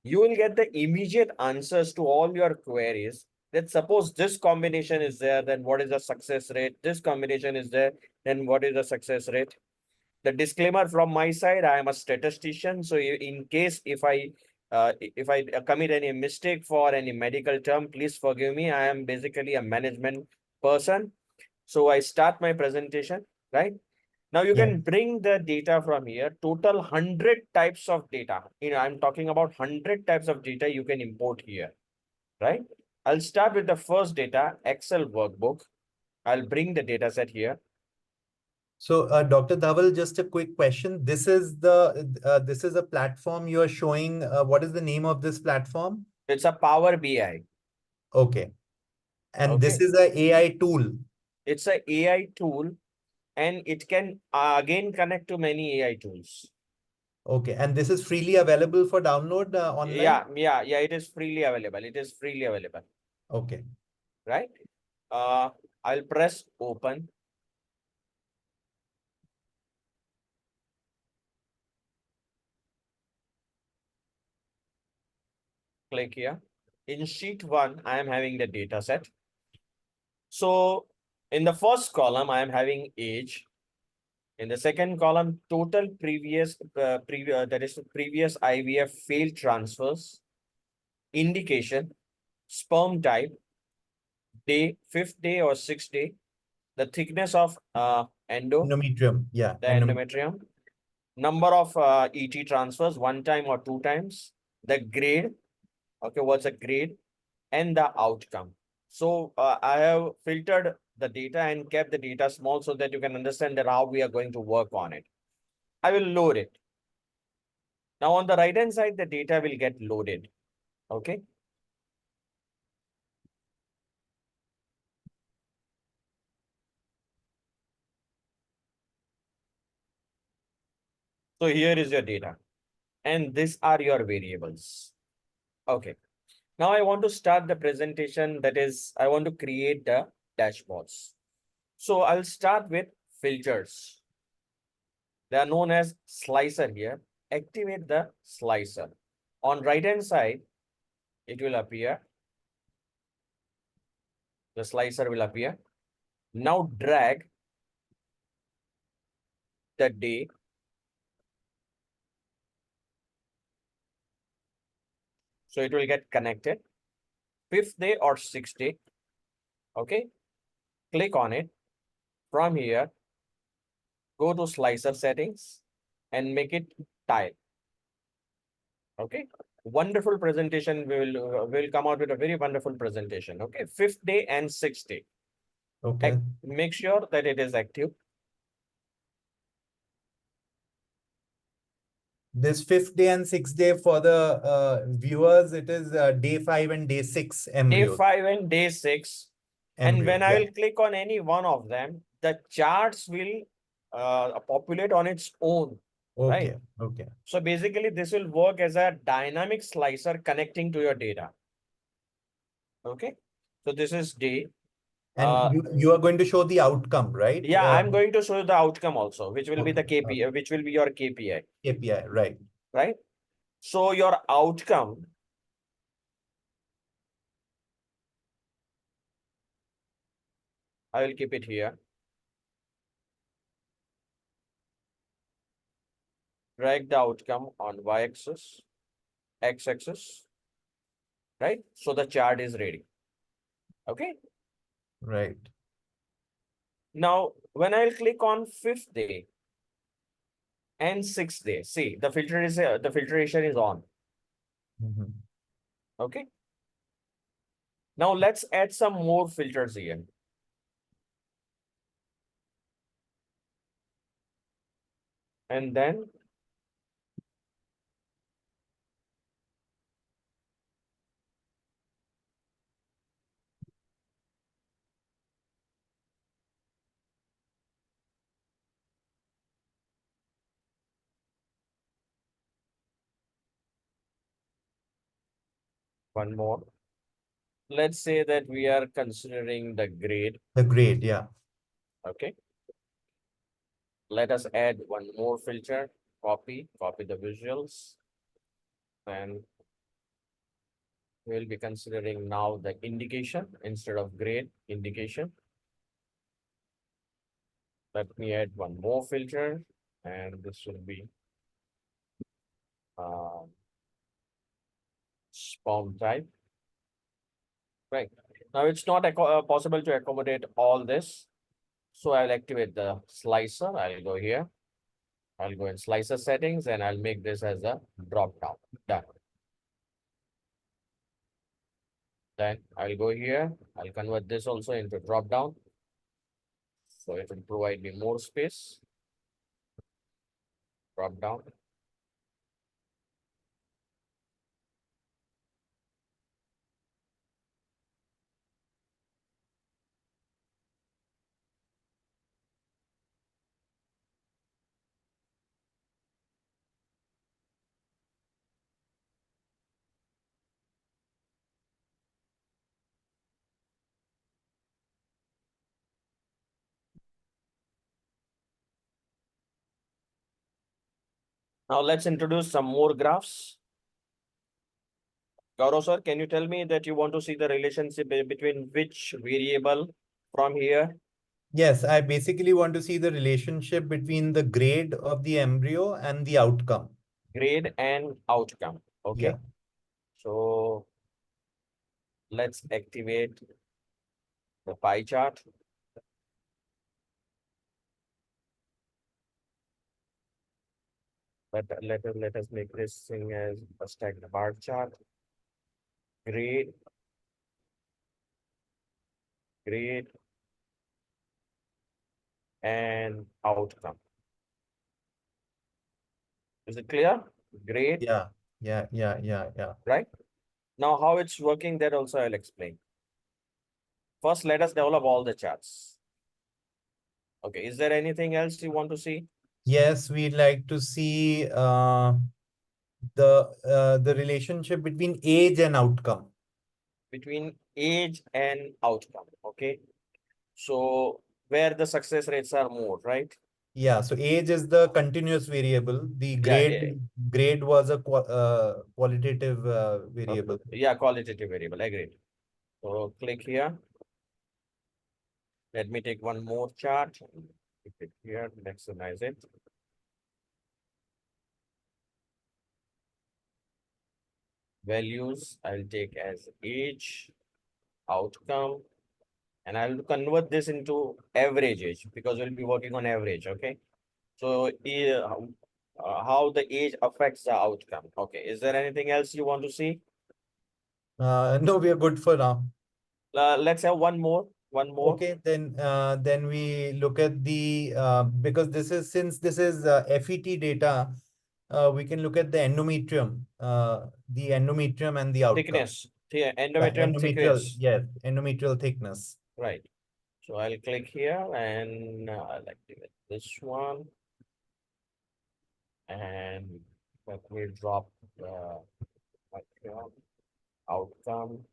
Speaker 4: you will get the immediate answers to all your queries. That suppose this combination is there, then what is the success rate? This combination is there, then what is the success rate? The disclaimer from my side, I am a statistician. So in case if I commit any mistake for any medical term, please forgive me. I am basically a management person. So I start my presentation, right? Now you can bring the data from here, total 100 types of data. I'm talking about 100 types of data you can import here, right? I'll start with the first data, Excel workbook. I'll bring the data set here.
Speaker 3: So, Dr. Dhaval, just a quick question. This is a platform you are showing. What is the name of this platform?
Speaker 4: It's a Power BI.
Speaker 3: Okay. And this
Speaker 4: Okay.
Speaker 3: is a AI tool.
Speaker 4: It's a AI tool and it can again connect to many AI tools.
Speaker 3: Okay. And this is freely available for download online?
Speaker 4: Yeah. It is freely available. It is freely available.
Speaker 3: Okay.
Speaker 4: Right. I'll press open. Click here. In sheet 1, I am having the data set. So in the first column, I am having age. In the second column, total previous IVF failed transfers, indication, sperm type, day, 5th day or 6th day, the thickness of
Speaker 3: Endometrium. Yeah.
Speaker 4: the endometrium, number of ET transfers, 1 time or 2 times, the grade, okay, what's a grade, and the outcome. So I have filtered the data and kept the data small so that you can understand that how we are going to work on it. I will load it. Now on the right hand side, the data will get loaded. Okay. So here is your data. And these are your variables. Okay. Now I want to start the presentation. That is, I want to create the dashboards. So I'll start with filters. They are known as slicer here. Activate the slicer. On right hand side, it will appear. The slicer will appear. Now drag the day. So it will get connected. 5th day or 6th day. Okay. Click on it. From here, go to slicer settings and make it tile. Okay. Wonderful presentation. We'll come out with a very wonderful presentation. Okay. 5th day and 6th day.
Speaker 3: Okay.
Speaker 4: Make sure that it is active.
Speaker 3: This 5th day and 6th day for the viewers, it is day 5 and day 6 embryos.
Speaker 4: Day 5 and day 6. And when I will click on any one of them, the charts will populate on its own.
Speaker 3: Okay.
Speaker 4: Right?
Speaker 3: Okay.
Speaker 4: So basically, this will work as a dynamic slicer connecting to your data. Okay. So this is day.
Speaker 3: And you are going to show the outcome, right?
Speaker 4: Yeah, I'm going to show you the outcome also, which will be the
Speaker 3: Okay,
Speaker 4: KPI, which will be your KPI,
Speaker 3: KPI, right?
Speaker 4: right? So your outcome, I will keep it here. Drag the outcome on y-axis, x-axis, right? So the chart is ready. Okay.
Speaker 3: Right.
Speaker 4: Now, when I'll click on 5th day and 6th day, see the filtration is on.
Speaker 3: Mhm.
Speaker 4: Okay. Now let's add some more filters here. And then one more. Let's say that we are considering the grade.
Speaker 3: The grade, yeah.
Speaker 4: Okay. Let us add one more filter. Copy the visuals. And we'll be considering now the indication instead of grade indication. Let me add one more filter, and this will be spawn type. Right. Now it's not possible to accommodate all this. So I'll activate the slicer. I'll go here. I'll go in slicer settings and I'll make this as a drop down. Done. Then I'll go here. I'll convert this also into drop down. So it will provide me more space. Drop down. Now let's introduce some more graphs. Gaurav sir, can you tell me that you want to see the relationship between which variable from here?
Speaker 3: Yes, I basically want to see the relationship between the grade of the embryo and the outcome.
Speaker 4: Grade and outcome. Okay.
Speaker 3: Yeah.
Speaker 4: So let's activate the pie chart. Let us make this thing as a stacked bar chart. Grade, grade, and outcome. Is it clear? Grade,
Speaker 3: Yeah.
Speaker 4: right? Now how it's working, that also I'll explain. First, let us develop all the charts. Okay, is there anything else you want to see?
Speaker 3: Yes, we'd like to see the relationship between age and outcome.
Speaker 4: Between age and outcome. Okay. So where the success rates are more, right?
Speaker 3: Yeah, so age is the continuous variable. The
Speaker 4: Yeah,
Speaker 3: grade was a qualitative variable.
Speaker 4: yeah, qualitative variable. Agreed. So click here. Let me take one more chart. Keep it here, maximize it. Values, I'll take as age, outcome, and I'll convert this into average age because we'll be working on average, okay? So how the age affects the outcome. Okay, is there anything else you want to see?
Speaker 3: No, we are good for now.
Speaker 4: Let's have one more.
Speaker 3: Okay, then we look at the because since this is FET data, we can look at the endometrium, and the outcome.
Speaker 4: Thickness. Yeah,
Speaker 3: Yeah,
Speaker 4: endometrium thickness.
Speaker 3: yes, endometrial thickness.
Speaker 4: Right. So I'll click here and I'll activate this one. And let me drop the outcome.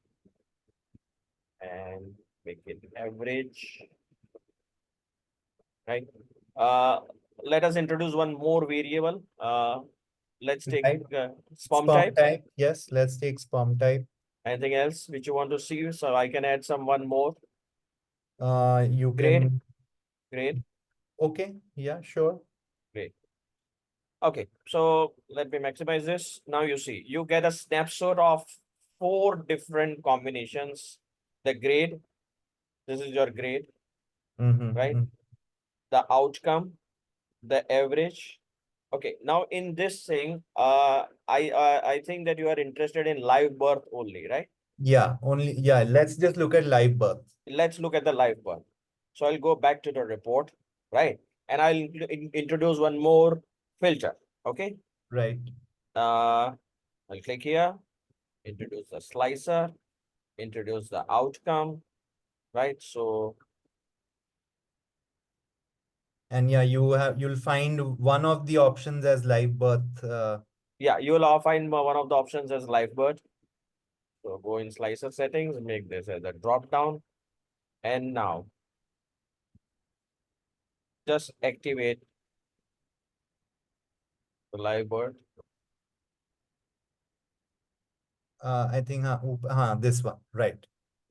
Speaker 4: and make it average, right? Let us introduce one more variable. Let's take
Speaker 3: Right.
Speaker 4: sperm
Speaker 3: Sperm
Speaker 4: type.
Speaker 3: type. Yes, let's take sperm type.
Speaker 4: Anything else which you want to see? So I can add some one more.
Speaker 3: You
Speaker 4: Grade,
Speaker 3: can.
Speaker 4: grade,
Speaker 3: Okay. Yeah, sure.
Speaker 4: grade. Okay, so let me maximize this. Now you see, you get a snapshot of 4 different combinations. The grade, this is your grade, right? The outcome, the average. Okay, now in this thing, I think that you are interested in live birth only, right?
Speaker 3: Yeah, only. Yeah, let's just look at live birth.
Speaker 4: Let's look at the live birth. So I'll go back to the report, right? And I'll introduce one more filter. Okay.
Speaker 3: Right.
Speaker 4: I'll click here, introduce the slicer, introduce the outcome, right? So
Speaker 3: And yeah, you'll find one of the options as live birth.
Speaker 4: yeah, you'll find one of the options as live birth. So go in slicer settings, make this as a drop down, and now just activate the live birth.
Speaker 3: I think this one. Right.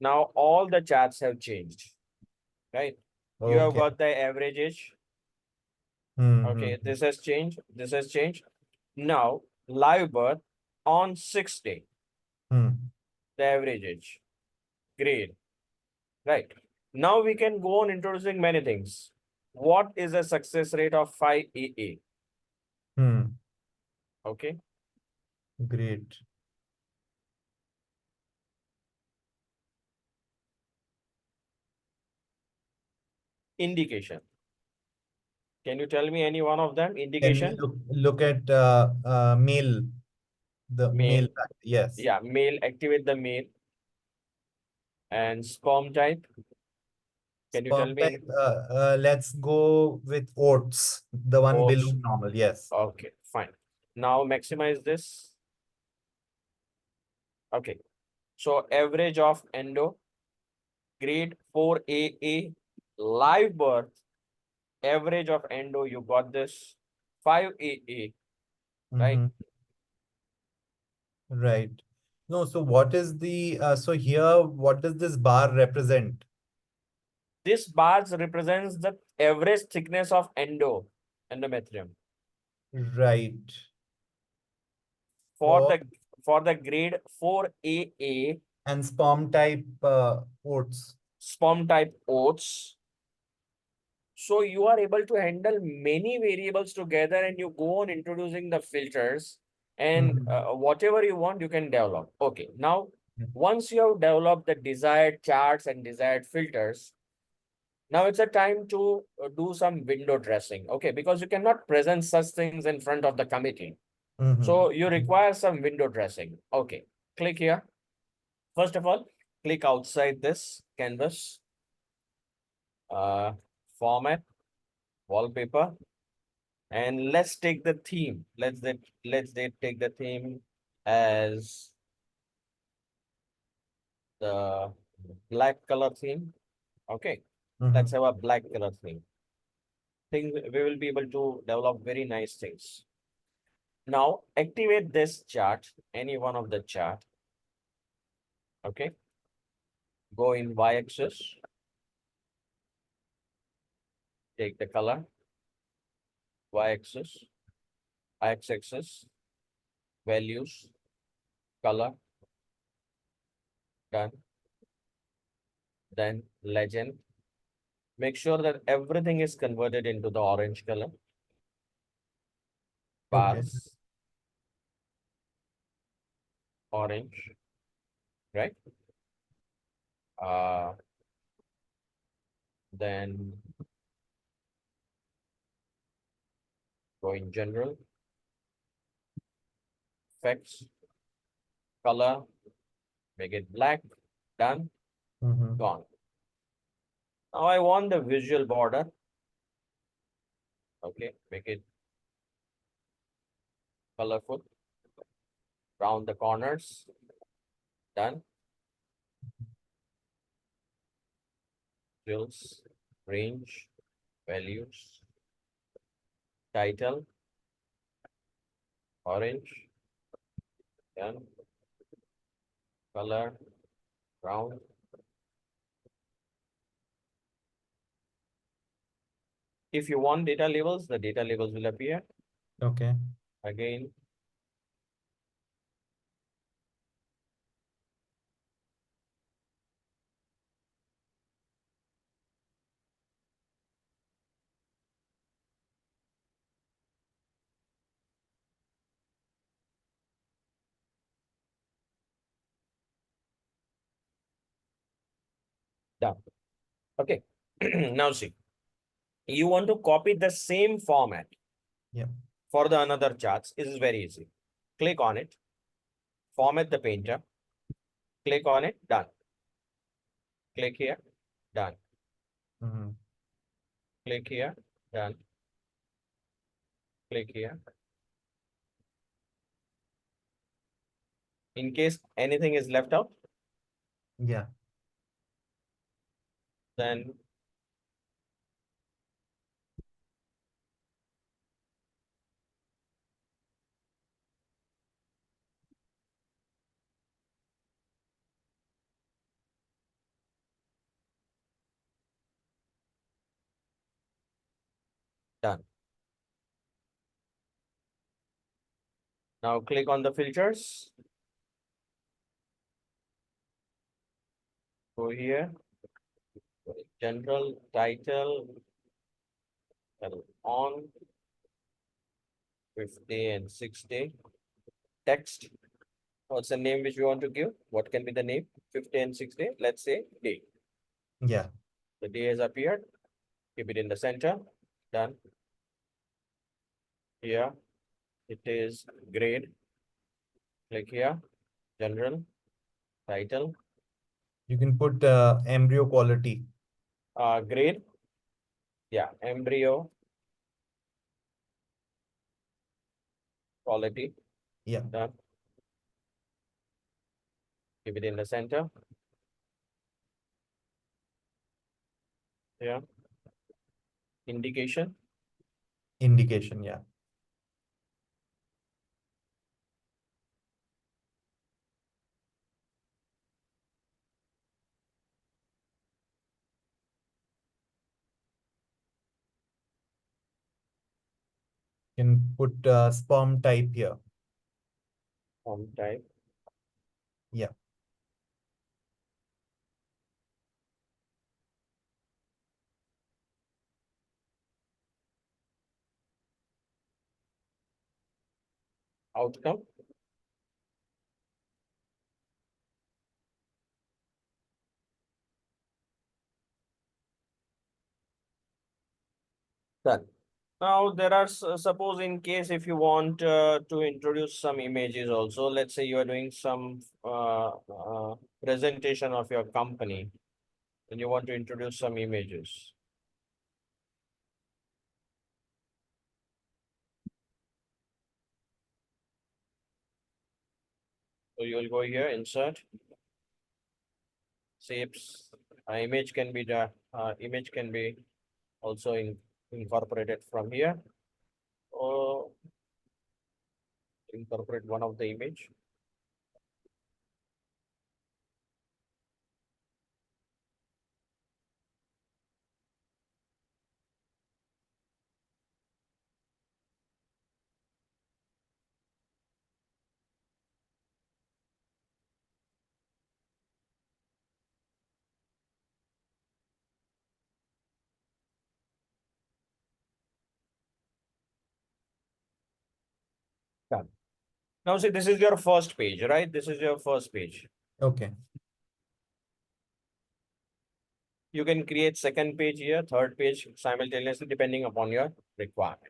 Speaker 4: Now all the charts have changed, right? You have
Speaker 3: Okay.
Speaker 4: got the average age. Okay,
Speaker 3: Mm-hmm.
Speaker 4: this has changed. This has changed. Now, live birth on 6th day, the average age, grade, right? Now we can go on introducing many things. What is the success rate of 5AA? Okay,
Speaker 3: Great.
Speaker 4: indication. Can you tell me any one of them?
Speaker 3: Can we
Speaker 4: Indication,
Speaker 3: look at male, the male
Speaker 4: male.
Speaker 3: factor? Yes.
Speaker 4: Yeah, male, activate the male. And sperm type. Can you tell
Speaker 3: Sperm
Speaker 4: me any?
Speaker 3: type, let's go with oats, the one below
Speaker 4: Oats.
Speaker 3: normal. Yes.
Speaker 4: Okay, fine. Now maximize this. Okay, so average of endo, grade 4AA, live birth, average of endo, you got this 5AA, right?
Speaker 3: Mm-hmm. Right. No, so what is the, so here, what does this bar represent?
Speaker 4: This bars represents the average thickness of endometrium.
Speaker 3: Right.
Speaker 4: For
Speaker 3: For
Speaker 4: the for the grade 4AA
Speaker 3: and sperm type oats.
Speaker 4: sperm type oats, so you are able to handle many variables together and you go on introducing the filters and
Speaker 3: Mhm.
Speaker 4: whatever you want, you can develop. Okay, now once you have developed the desired charts and desired filters, now it's a time to do some window dressing. Okay, because you cannot present such things in front of the committee.
Speaker 3: Mhm.
Speaker 4: So you require some window dressing. Okay, click here. First of all, click outside this canvas, uh, format, wallpaper. And let's take the theme. Let's take the theme as the black color theme. Okay, let's
Speaker 3: Mhm.
Speaker 4: have a black color theme. Think we will be able to develop very nice things. Now activate this chart, any one of the chart. Okay, go in y-axis, take the color, y-axis, x-axis, values, color, done. Then legend. Make sure that everything is converted into the orange color.
Speaker 3: Okay.
Speaker 4: Bars, orange, right? Uh, then go in general, effects, color, make it black, done,
Speaker 3: Mhm.
Speaker 4: gone. Now I want the visual border. Okay, make it colorful, round the corners, done. Drills, range, values, title, orange, done, color, brown. If you want data labels, the data labels will appear.
Speaker 3: Okay.
Speaker 4: Again, done. Okay. Now see, you want to copy the same format.
Speaker 3: Yeah.
Speaker 4: For the another charts. It is very easy. Click on it, format the painter, click on it, done. Click here, done.
Speaker 3: Mhm.
Speaker 4: Click here, done. Click here. In case anything is left out,
Speaker 3: Yeah.
Speaker 4: then done. Now click on the filters. Go here. General, title, on, 5th day and 6th day. Text. What's the name which we want to give? What can be the name? 5th day and 6th day. Let's say day.
Speaker 3: Yeah.
Speaker 4: The day has appeared. Keep it in the center. Done. Here it is grade. Click here. General, title,
Speaker 3: You can put embryo quality.
Speaker 4: grade. Yeah, embryo quality.
Speaker 3: Yeah.
Speaker 4: Done. Keep it in the center. Yeah. Indication.
Speaker 3: Indication. Yeah. You can put sperm type here.
Speaker 4: Form type.
Speaker 3: Yeah.
Speaker 4: Outcome. Done. Now there are suppose in case if you want to introduce some images also, let's say you are doing some presentation of your company and you want to introduce some images. So you will go here, insert, shapes. Image can be also incorporated from here, or incorporate one of the image. Done. Now see, this is your first page, right? This is your first page.
Speaker 3: Okay.
Speaker 4: You can create second page here, third page simultaneously depending upon your requirement.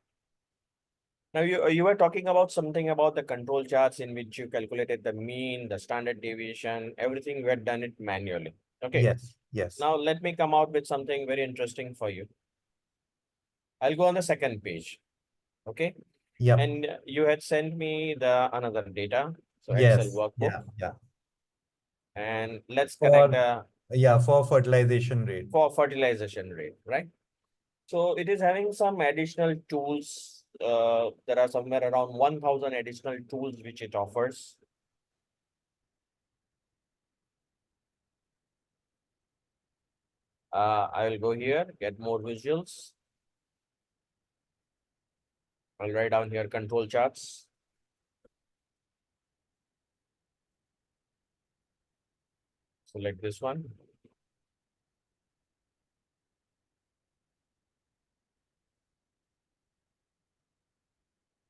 Speaker 4: Now you were talking about something about the control charts in which you calculated the mean, the standard deviation, everything we had done it manually. Okay.
Speaker 3: Yes. Yes.
Speaker 4: Now let me come out with something very interesting for you. I'll go on the second page. Okay.
Speaker 3: Yep.
Speaker 4: And you had sent me the another data. So Excel
Speaker 3: Yes.
Speaker 4: workbook.
Speaker 3: Yeah. Yeah.
Speaker 4: And let's
Speaker 3: For
Speaker 4: connect the
Speaker 3: Yeah, for fertilization rate.
Speaker 4: for fertilization rate, right? So it is having some additional tools. There are somewhere around 1,000 additional tools which it offers. I will go here, get more visuals. I'll write down here control charts. Select this one.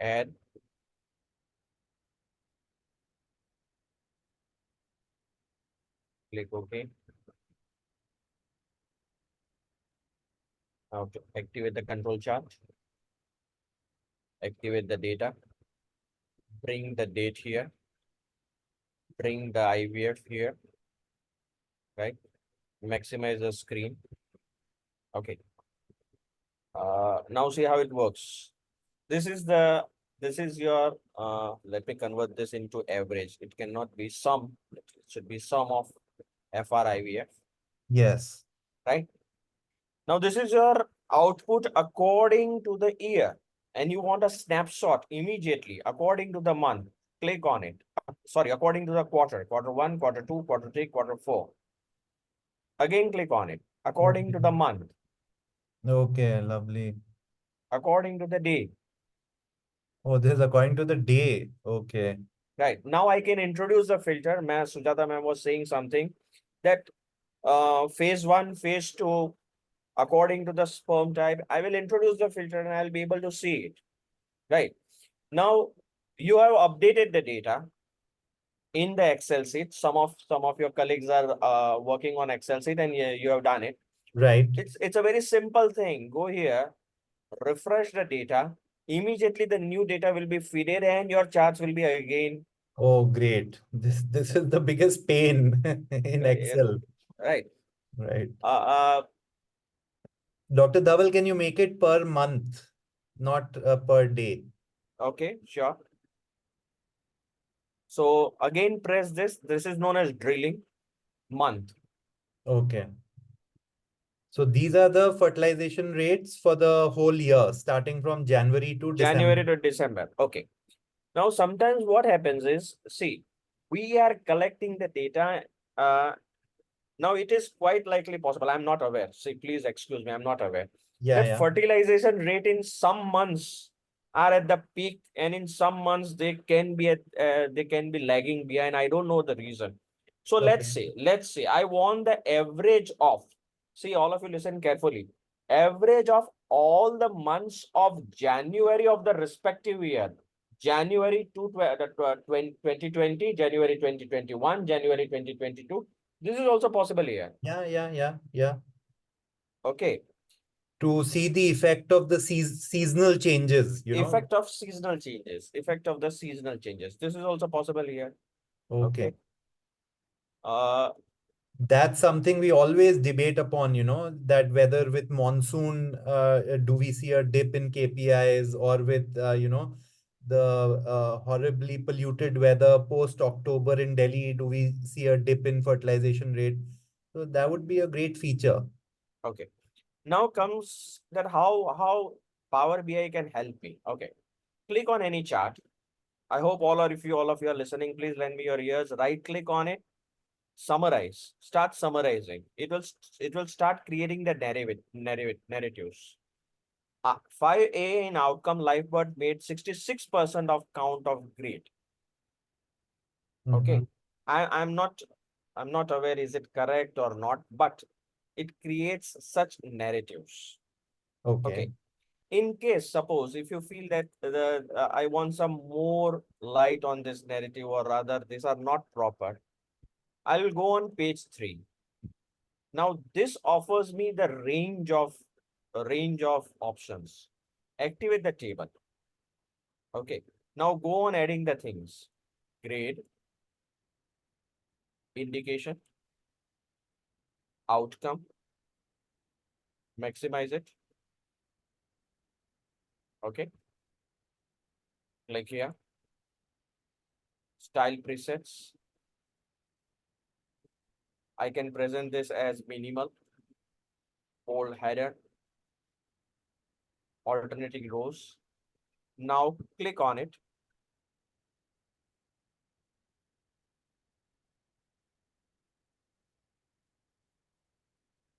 Speaker 4: Add. Click OK. Now to activate the control chart. Activate the data. Bring the date here. Bring the IVF here. Right. Maximize the screen. Okay. Now see how it works. This is your let me convert this into average. It cannot be sum, it should be sum of FRIVF,
Speaker 3: Yes.
Speaker 4: right? Now this is your output according to the year, and you want a snapshot immediately according to the month. Click on it. Sorry, according to the quarter, Q1, Q2, Q3, Q4. Again, click on it. According to the month,
Speaker 3: Okay, lovely.
Speaker 4: according to the day.
Speaker 3: Oh, this is according to the day. Okay.
Speaker 4: Right. Now I can introduce the filter. Sujata ma'am was saying something that phase 1, phase 2, according to the sperm type, I will introduce the filter and I'll be able to see it. Right. Now you have updated the data in the Excel sheet. Some of your colleagues are working on Excel sheet and you have done it.
Speaker 3: Right.
Speaker 4: It's a very simple thing. Go here, refresh the data. Immediately the new data will be fed and your charts will be again.
Speaker 3: Oh, great. This is the biggest pain in Excel.
Speaker 4: Right.
Speaker 3: Right.
Speaker 4: Uh,
Speaker 3: Dr. Dhaval, can you make it per month, not per day?
Speaker 4: okay, sure. So again, press this. This is known as drilling month.
Speaker 3: Okay. So these are the fertilization rates for the whole year, starting from January to
Speaker 4: January
Speaker 3: December.
Speaker 4: to December. Okay. Now, sometimes what happens is, see, we are collecting the data. Now, it is quite likely possible. I'm not aware. See, please excuse me. I'm not aware.
Speaker 3: Yeah,
Speaker 4: That
Speaker 3: yeah.
Speaker 4: fertilization rate in some months are at the peak, and in some months they can be lagging behind. I don't know the reason. So
Speaker 3: Okay.
Speaker 4: let's say I want the average of. See, all of you listen carefully. Average of all the months of January of the respective year. January 2020, January 2021, January 2022. This is also possible here.
Speaker 3: Yeah.
Speaker 4: Okay.
Speaker 3: To see the effect of the seasonal changes,
Speaker 4: Effect of seasonal changes. Effect of the seasonal changes. This is also possible here.
Speaker 3: Okay.
Speaker 4: Okay. Uh,
Speaker 3: That's something we always debate upon, that whether with monsoon, do we see a dip in KPIs, or with, the horribly polluted weather post-October in Delhi, do we see a dip in fertilization rate? So that would be a great feature.
Speaker 4: okay. Now comes that how Power BI can help me. Okay. Click on any chart. I hope all of you are listening, please lend me your ears. Right click on it. Summarize. Start summarizing. It will start creating the narratives. 5A in outcome lifebird made 66% of count of grade. Okay.
Speaker 3: Mhm.
Speaker 4: I'm not aware is it correct or not, but it creates such narratives.
Speaker 3: Okay.
Speaker 4: Okay. In case, suppose if you feel that I want some more light on this narrative, or rather these are not proper, I will go on page 3. Now this offers me the range of options. Activate the table. Okay. Now go on adding the things. Grade, indication, outcome, maximize it. Okay. Click here. Style presets. I can present this as minimal, bold header, alternating rows. Now click on it.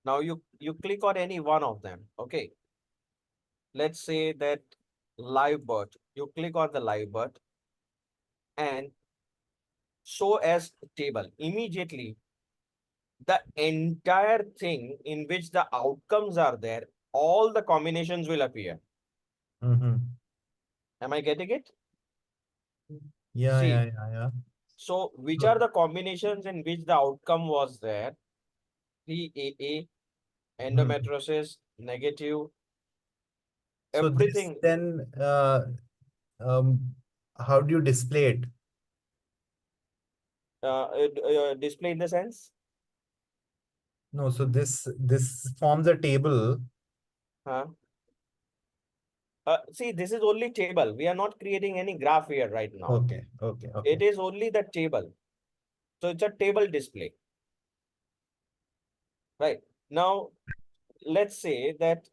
Speaker 4: Now you click on any one of them. Okay. Let's say that live birth. You click on the live birth and show as table. Immediately, the entire thing in which the outcomes are there, all the combinations will appear.
Speaker 3: Mm-hmm.
Speaker 4: Am I getting it?
Speaker 3: Yeah,
Speaker 4: See,
Speaker 3: yeah.
Speaker 4: so which
Speaker 3: So
Speaker 4: are the combinations in which the outcome was there? PAA,
Speaker 3: mhm.
Speaker 4: endometriosis, negative,
Speaker 3: So this
Speaker 4: everything.
Speaker 3: then, um, how do you display it?
Speaker 4: Display in the sense.
Speaker 3: No, so this forms a table.
Speaker 4: Huh? See, this is only table. We are not creating any graph here right now.
Speaker 3: Okay.
Speaker 4: It is only the table. So it's a table display. Right. Now, let's say that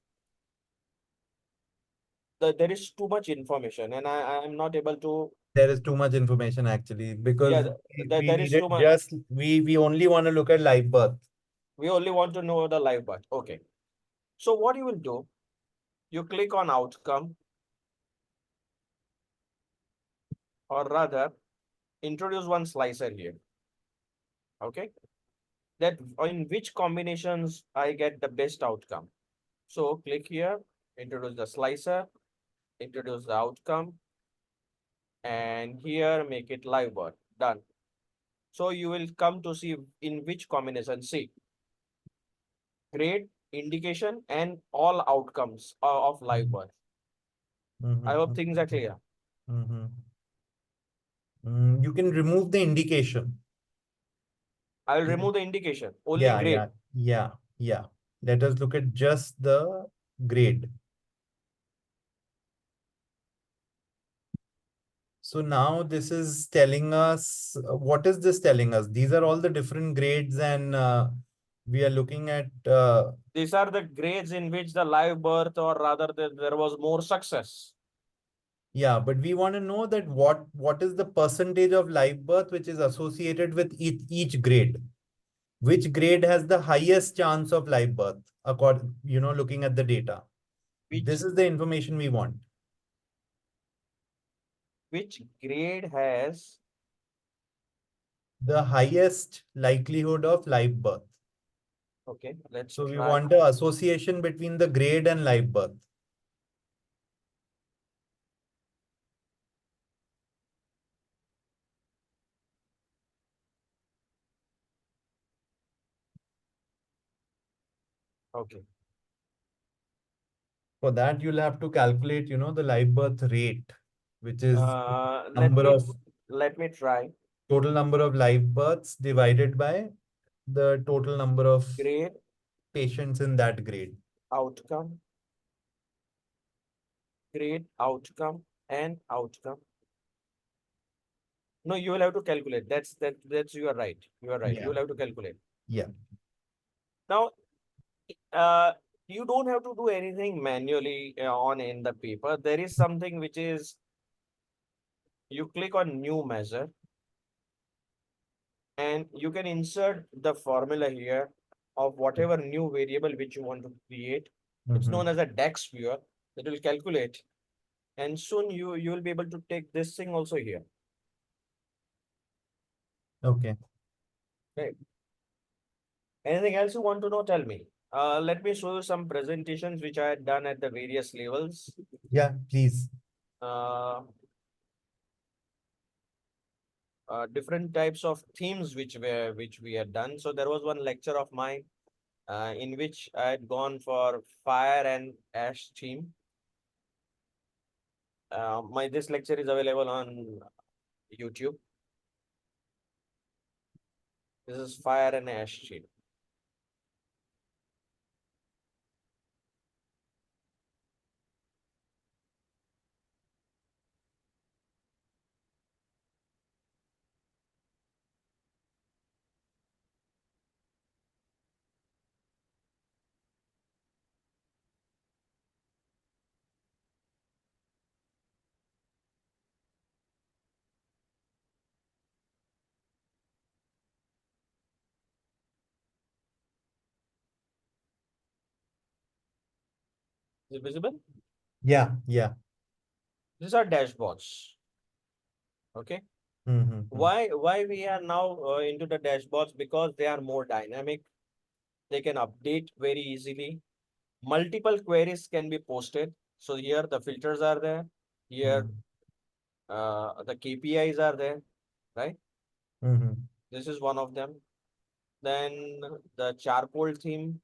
Speaker 4: there is too much information and I am not able to,
Speaker 3: There is too much information actually
Speaker 4: yeah,
Speaker 3: because we
Speaker 4: there is
Speaker 3: needed
Speaker 4: too much.
Speaker 3: just we only want to look at live birth.
Speaker 4: We only want to know the live birth. Okay. So what you will do, you click on outcome, or rather introduce one slicer here. Okay. That in which combinations I get the best outcome. So click here, introduce the slicer, introduce the outcome, and here make it live birth. Done. So you will come to see in which combination. See, grade, indication, and all outcomes of live birth. I hope things are clear.
Speaker 3: Mm-hmm. You can remove the indication.
Speaker 4: I will remove the indication, only
Speaker 3: Yeah,
Speaker 4: grade.
Speaker 3: yeah, yeah, yeah. Let us look at just the grade. So now this is telling us, what is this telling us? These are all the different grades and we are looking at,
Speaker 4: These are the grades in which the live birth, or rather there was more success.
Speaker 3: yeah, but we want to know that what is the percentage of live birth which is associated with each grade. Which grade has the highest chance of live birth, according, looking at the data. This
Speaker 4: Which
Speaker 3: is the information we want.
Speaker 4: which grade has,
Speaker 3: The highest likelihood of live birth.
Speaker 4: okay, let's
Speaker 3: So we
Speaker 4: try.
Speaker 3: want the association between the grade and live birth.
Speaker 4: Okay.
Speaker 3: For that, you'll have to calculate, the live birth rate, which is
Speaker 4: Let
Speaker 3: number
Speaker 4: me
Speaker 3: of
Speaker 4: let me try.
Speaker 3: total number of live births divided by the total number of
Speaker 4: Grade,
Speaker 3: patients in that grade.
Speaker 4: outcome, grade, outcome, and outcome. No, you will have to calculate. That's you are right. You are right. You
Speaker 3: Yeah.
Speaker 4: will have to calculate.
Speaker 3: Yeah.
Speaker 4: Now, uh, you don't have to do anything manually on in the paper. There is something which is, you click on new measure and you can insert the formula here of whatever new variable which you want to create. It's known as a DAX viewer that will calculate, and soon you will be able to take this thing also here.
Speaker 3: Okay.
Speaker 4: Right. Anything else you want to know? Tell me. Let me show you some presentations which I had done at the various levels.
Speaker 3: Yeah, please.
Speaker 4: Different types of themes which we had done. So there was one lecture of mine in which I had gone for fire and ash theme. My this lecture is available on YouTube. This is fire and ash theme. Is it visible?
Speaker 3: Yeah, yeah.
Speaker 4: These are dashboards. Okay.
Speaker 3: Mm-hmm.
Speaker 4: Why we are now into the dashboards? Because they are more dynamic. They can update very easily. Multiple queries can be posted. So here the filters are there. Here the KPIs are there, right?
Speaker 3: Mm-hmm.
Speaker 4: This is one of them. Then the charcoal theme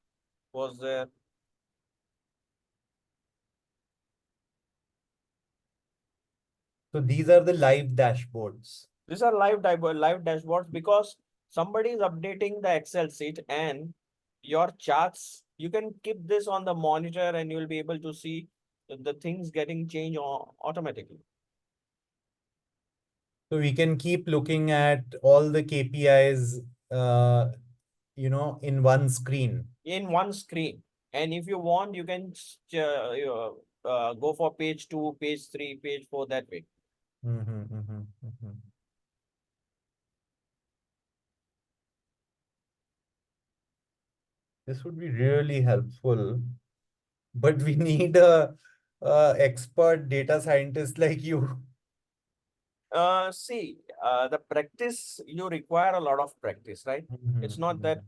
Speaker 4: was there.
Speaker 3: So these are the live dashboards.
Speaker 4: These are live dashboards because somebody is updating the Excel sheet and your charts. You can keep this on the monitor and you will be able to see the things getting changed automatically.
Speaker 3: So we can keep looking at all the KPIs, in one screen.
Speaker 4: In one screen. And if you want, you can go for page 2, page 3, page 4 that way.
Speaker 3: Mm-hmm, mm-hmm, mm-hmm. This would be really helpful, but we need a expert data scientist like you.
Speaker 4: See, the practice, you require a lot of practice, right? It's not that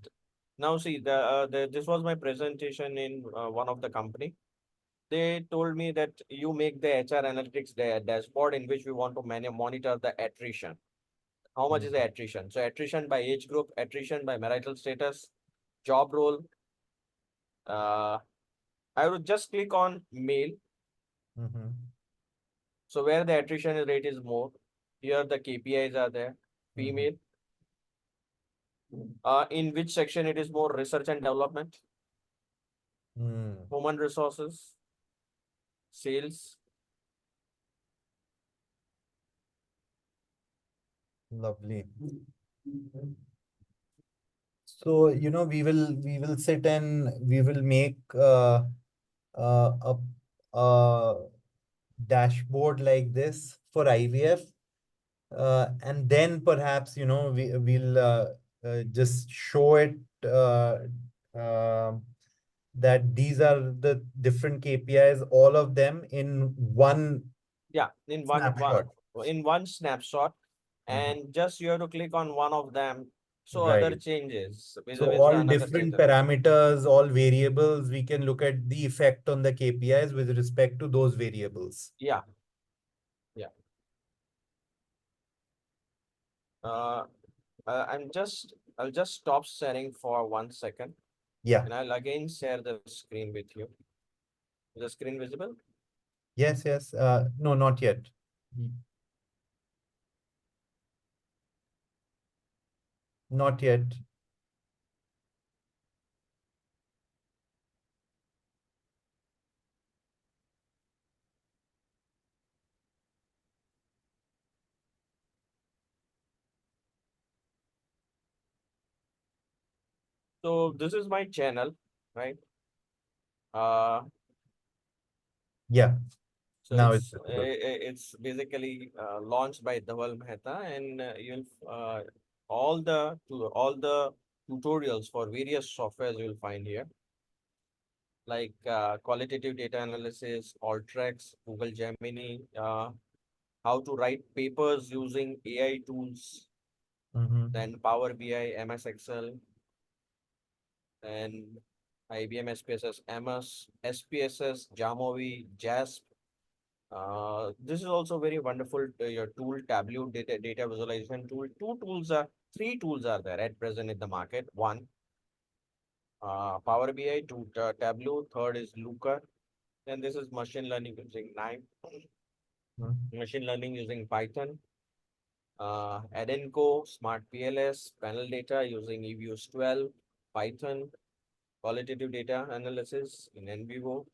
Speaker 4: now see this was my presentation in one of the company. They told me that you make the HR analytics dashboard in which we want to monitor the attrition. How much is the attrition? So attrition by age group, attrition by marital status, job role. I would just click on male.
Speaker 3: Mm-hmm.
Speaker 4: So where the attrition rate is more, here the KPIs are there. Female. In which section it is more research and development, human resources, sales.
Speaker 3: Lovely. So, we will sit and we will make a dashboard like this for IVF. And then perhaps, we'll just show it um that these are the different KPIs, all of them in one
Speaker 4: Yeah, in
Speaker 3: snapshot.
Speaker 4: one snapshot,
Speaker 3: Mhm.
Speaker 4: and just you have to click on one of them. So other
Speaker 3: Right.
Speaker 4: changes
Speaker 3: So
Speaker 4: with
Speaker 3: all
Speaker 4: another change.
Speaker 3: different parameters, all variables, we can look at the effect on the KPIs with respect to those variables.
Speaker 4: Yeah, yeah. Uh, I'll just stop sharing for 1 second,
Speaker 3: Yeah.
Speaker 4: and I'll again share the screen with you. Is the screen visible?
Speaker 3: Yes, yes. No, not yet. Not yet.
Speaker 4: So this is my channel, right? Uh,
Speaker 3: Yeah.
Speaker 4: So
Speaker 3: Now it's visible.
Speaker 4: it's basically launched by Dhaval Mehta, and you'll all the tutorials for various softwares you'll find here, like qualitative data analysis, Alteryx, Google Gemini, how to write papers using AI tools, then Power BI, MS Excel, and IBM SPSS, MS, SPSS, Jamovi, JASP. This is also very wonderful. Your tool, Tableau data visualization tool. Three tools are there at present in the market. One, Power BI. Two, Tableau. Third is Looker. Then this is machine learning using Nine. Machine learning using Python. Adenco, Smart PLS, panel data using EViews 12, Python, qualitative data analysis in NVivo,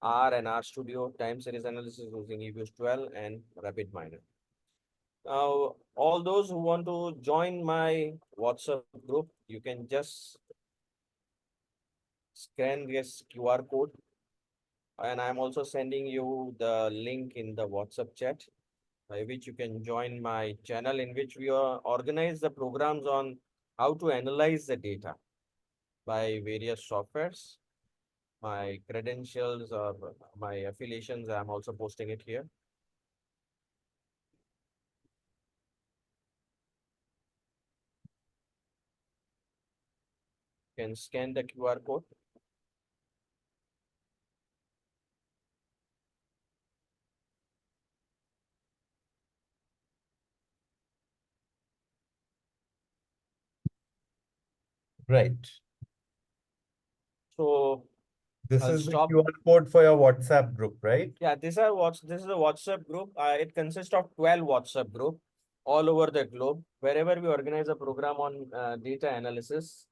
Speaker 4: R and R Studio, time series analysis using EViews 12, and RapidMiner. Now, all those who want to join my WhatsApp group, you can just scan this QR code. And I'm also sending you the link in the WhatsApp chat, by which you can join my channel, in which we organize the programs on how to analyze the data by various softwares. my credentials or my affiliations. I'm also posting it here. You can scan the QR code.
Speaker 3: Right.
Speaker 4: So
Speaker 3: This
Speaker 4: I'll
Speaker 3: is the
Speaker 4: stop.
Speaker 3: QR code for your WhatsApp group, right?
Speaker 4: Yeah, this is a WhatsApp group. It consists of 12 WhatsApp group all over the globe. Wherever we organize a program on data analysis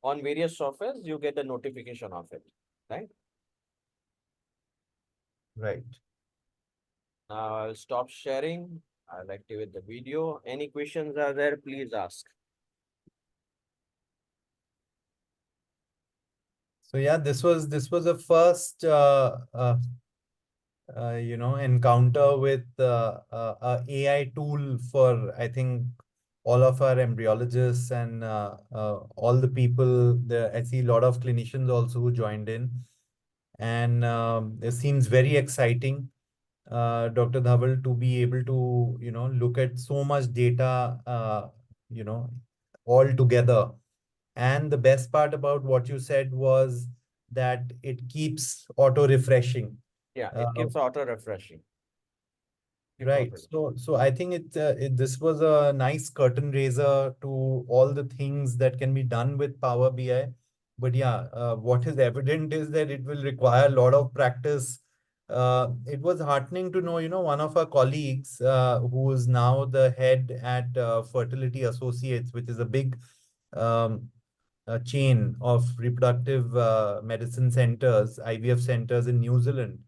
Speaker 4: on various softwares, you get a notification of it, right?
Speaker 3: Right.
Speaker 4: Now I'll stop sharing. I'll activate the video. Any questions are there, please ask.
Speaker 3: So yeah, this was the first encounter with a AI tool for, I think, all of our embryologists and all the people. I see a lot of clinicians also who joined in, and it seems very exciting, Dr. Dhaval, to be able to look at so much data you know all together. And the best part about what you said was that it keeps auto refreshing.
Speaker 4: Yeah,
Speaker 3: Uh,
Speaker 4: it keeps auto refreshing.
Speaker 3: Right. So I think this was a nice curtain raiser to all the things that can be done with Power BI. But yeah, what is evident is that it will require a lot of practice. It was heartening to know, one of our colleagues, who is now the head at Fertility Associates, which is a big chain of reproductive medicine centers, IVF centers in New Zealand,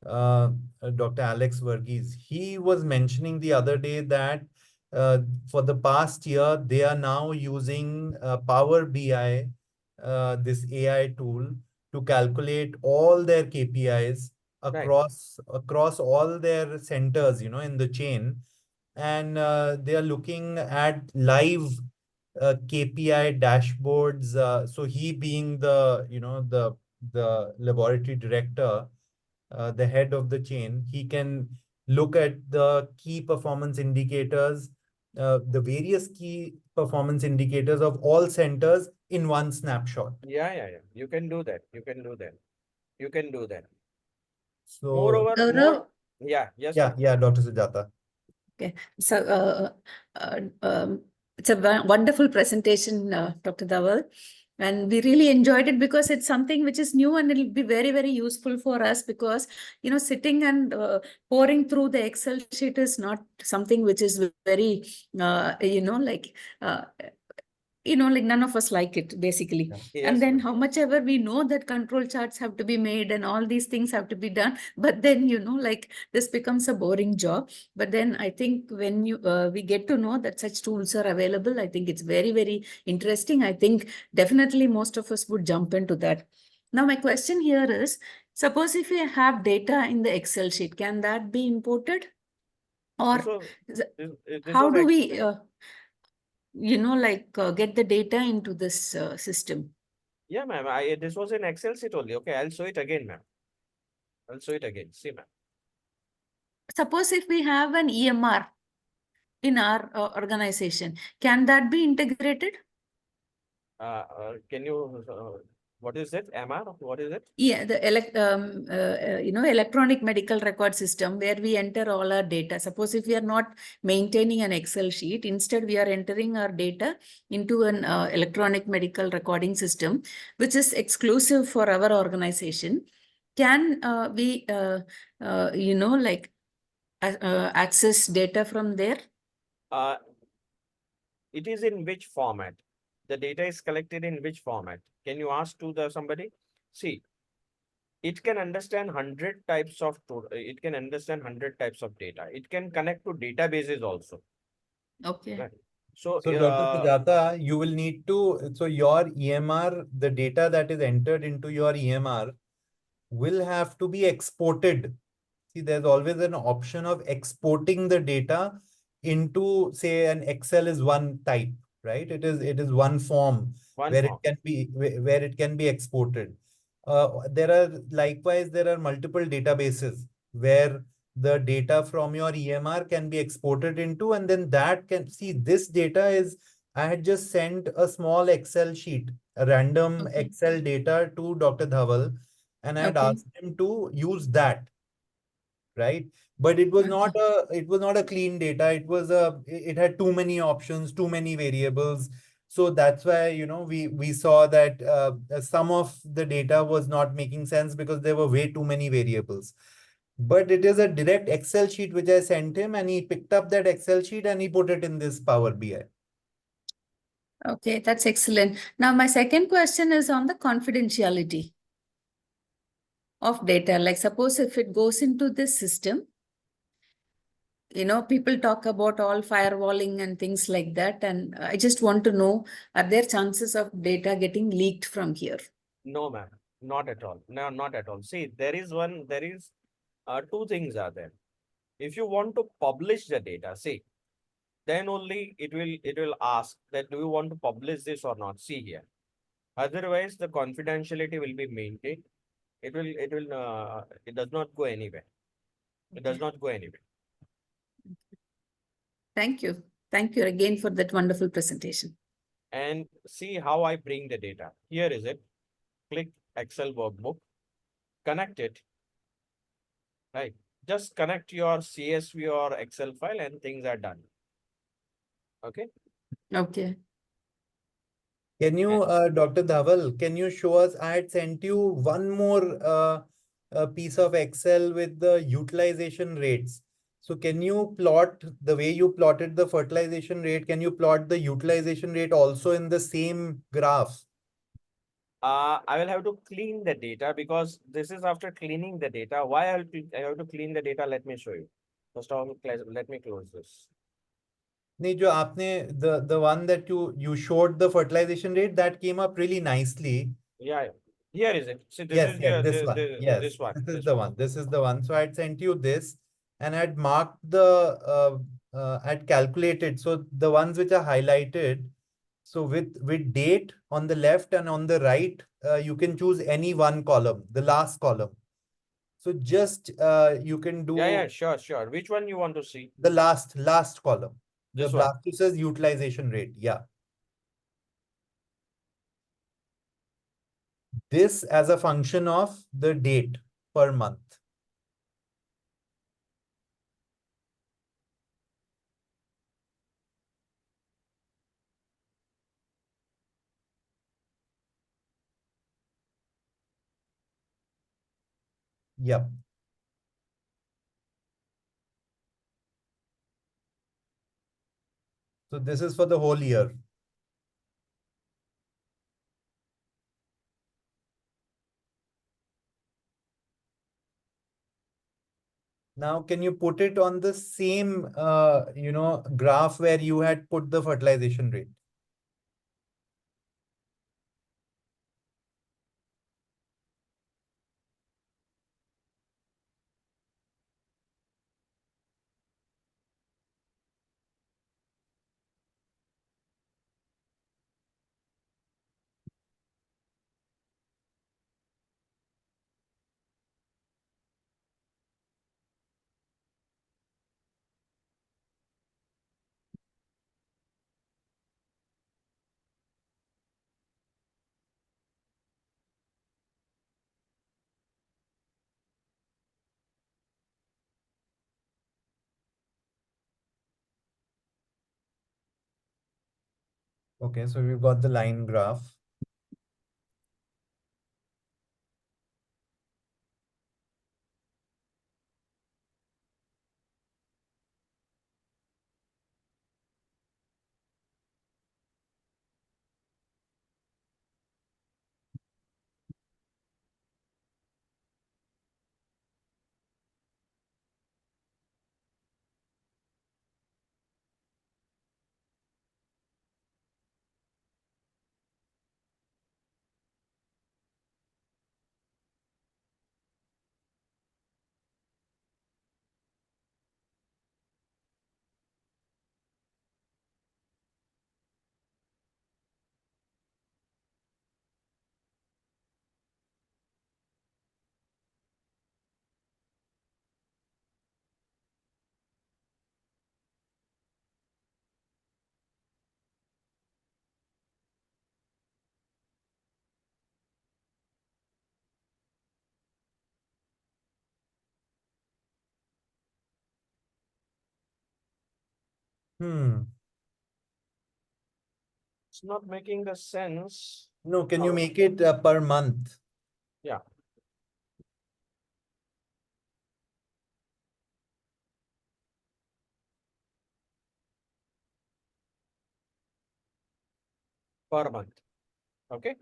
Speaker 3: uh, Dr. Alex Verghese. He was mentioning the other day that for the past year, they are now using Power BI, this AI tool, to calculate all their KPIs
Speaker 4: Right.
Speaker 3: across all their centers, in the chain. And they are looking at live KPI dashboards. So he being the laboratory director, the head of the chain, he can look at the key performance indicators, the various key performance indicators of all centers in one snapshot.
Speaker 4: Yeah. You can do that. You can do that. You can do that.
Speaker 3: So
Speaker 4: Moreover,
Speaker 1: Gaurav,
Speaker 4: yes,
Speaker 3: yeah,
Speaker 4: ma'am.
Speaker 3: yeah, Dr. Sujata.
Speaker 1: okay. So it's a wonderful presentation, Dr. Dawal. And we really enjoyed it because it's something which is new and it'll be very, very useful for us because, sitting and pouring through the Excel sheet is not something which is very, like none of us like it basically.
Speaker 4: Yes,
Speaker 1: And then
Speaker 4: ma'am.
Speaker 1: how much ever we know that control charts have to be made and all these things have to be done, but then like this becomes a boring job. But then I think when we get to know that such tools are available, I think it's very, very interesting. I think definitely most of us would jump into that. Now my question here is, suppose if we have data in the Excel sheet, can that be imported, or
Speaker 4: This was this
Speaker 1: how
Speaker 4: was
Speaker 1: do
Speaker 4: actually,
Speaker 1: we get the data into this system?
Speaker 4: yeah, ma'am. This was in Excel sheet only. Okay, I'll show it again, ma'am. I'll show it again. See, ma'am.
Speaker 1: Suppose if we have an EMR in our organization, can that be integrated?
Speaker 4: Can you what is it? MR? What is it?
Speaker 1: Yeah, the electronic medical record system where we enter all our data. Suppose if we are not maintaining an Excel sheet, instead we are entering our data into an electronic medical recording system, which is exclusive for our organization. Can we, access data from there?
Speaker 4: Uh, it is in which format? The data is collected in which format? Can you ask to the somebody? See, it can understand 100 types of it can understand 100 types of data. It can connect to databases also.
Speaker 1: Okay.
Speaker 4: Right. So
Speaker 3: So Dr. Sujata, you will need to, so your EMR, the data that is entered into your EMR will have to be exported. See, there's always an option of exporting the data into, say, an Excel is one type, right? It is one form
Speaker 4: one
Speaker 3: where it
Speaker 4: form.
Speaker 3: can be exported. there are multiple databases where the data from your EMR can be exported into, and then that can see this data is, I had just sent a small Excel sheet, a random
Speaker 1: Okay.
Speaker 3: Excel data to Dr. Dhaval, and I had
Speaker 1: Okay.
Speaker 3: asked him to use that, right? But it was not a clean data. It had too many options, too many variables. So that's why, we saw that some of the data was not making sense because there were way too many variables. But it is a direct Excel sheet which I sent him, and he picked up that Excel sheet and he put it in this Power BI.
Speaker 1: Okay, that's excellent. Now, my second question is on the confidentiality of data. Like, suppose if it goes into this system, people talk about all firewalling and things like that. And I just want to know, are there chances of data getting leaked from here?
Speaker 4: No, ma'am, not at all. No, not at all. See, there is two things are there. If you want to publish the data, see, then only it will ask that do you want to publish this or not. See here. Otherwise, the confidentiality will be maintained. It does not go anywhere. It does not go anywhere.
Speaker 1: Thank you. Thank you again for that wonderful presentation.
Speaker 4: And see how I bring the data. Here is it. Click Excel workbook, connect it, right? Just connect your CSV or Excel file and things are done. Okay.
Speaker 1: Okay.
Speaker 3: Can you,
Speaker 4: And
Speaker 3: Dr. Dhaval, can you show us? I had sent you one more piece of Excel with the utilization rates. So can you plot the way you plotted the fertilization rate? Can you plot the utilization rate also in the same graph?
Speaker 4: I will have to clean the data because this is after cleaning the data. Why I have to clean the data? Let me show you. First of all, let me close this.
Speaker 3: नहीं जो आपने the one that you showed the fertilization rate that came up really nicely.
Speaker 4: Yeah, yeah. Here is it. See, this
Speaker 3: Yes,
Speaker 4: is
Speaker 3: yes,
Speaker 4: the,
Speaker 3: this one. Yes,
Speaker 4: this one.
Speaker 3: this is
Speaker 4: This
Speaker 3: the
Speaker 4: one.
Speaker 3: one. This is the one. So I'd sent you this and I'd marked I'd calculated. So the ones which are highlighted, so with date on the left and on the right, you can choose any one column, the last column. So just you can
Speaker 4: Yeah, yeah,
Speaker 3: do
Speaker 4: sure, sure. Which one you want to see?
Speaker 3: the last column. The
Speaker 4: This one.
Speaker 3: Blastocyst utilization rate. Yeah. This as a function of the date per month. Yep. So this is for the whole year. Now, can you put it on the same, graph where you had put the fertilization rate? Okay, so we've got the line graph.
Speaker 4: It's not making the sense.
Speaker 3: No, can you
Speaker 4: Oh.
Speaker 3: make it per month?
Speaker 4: Yeah. Per month. Okay.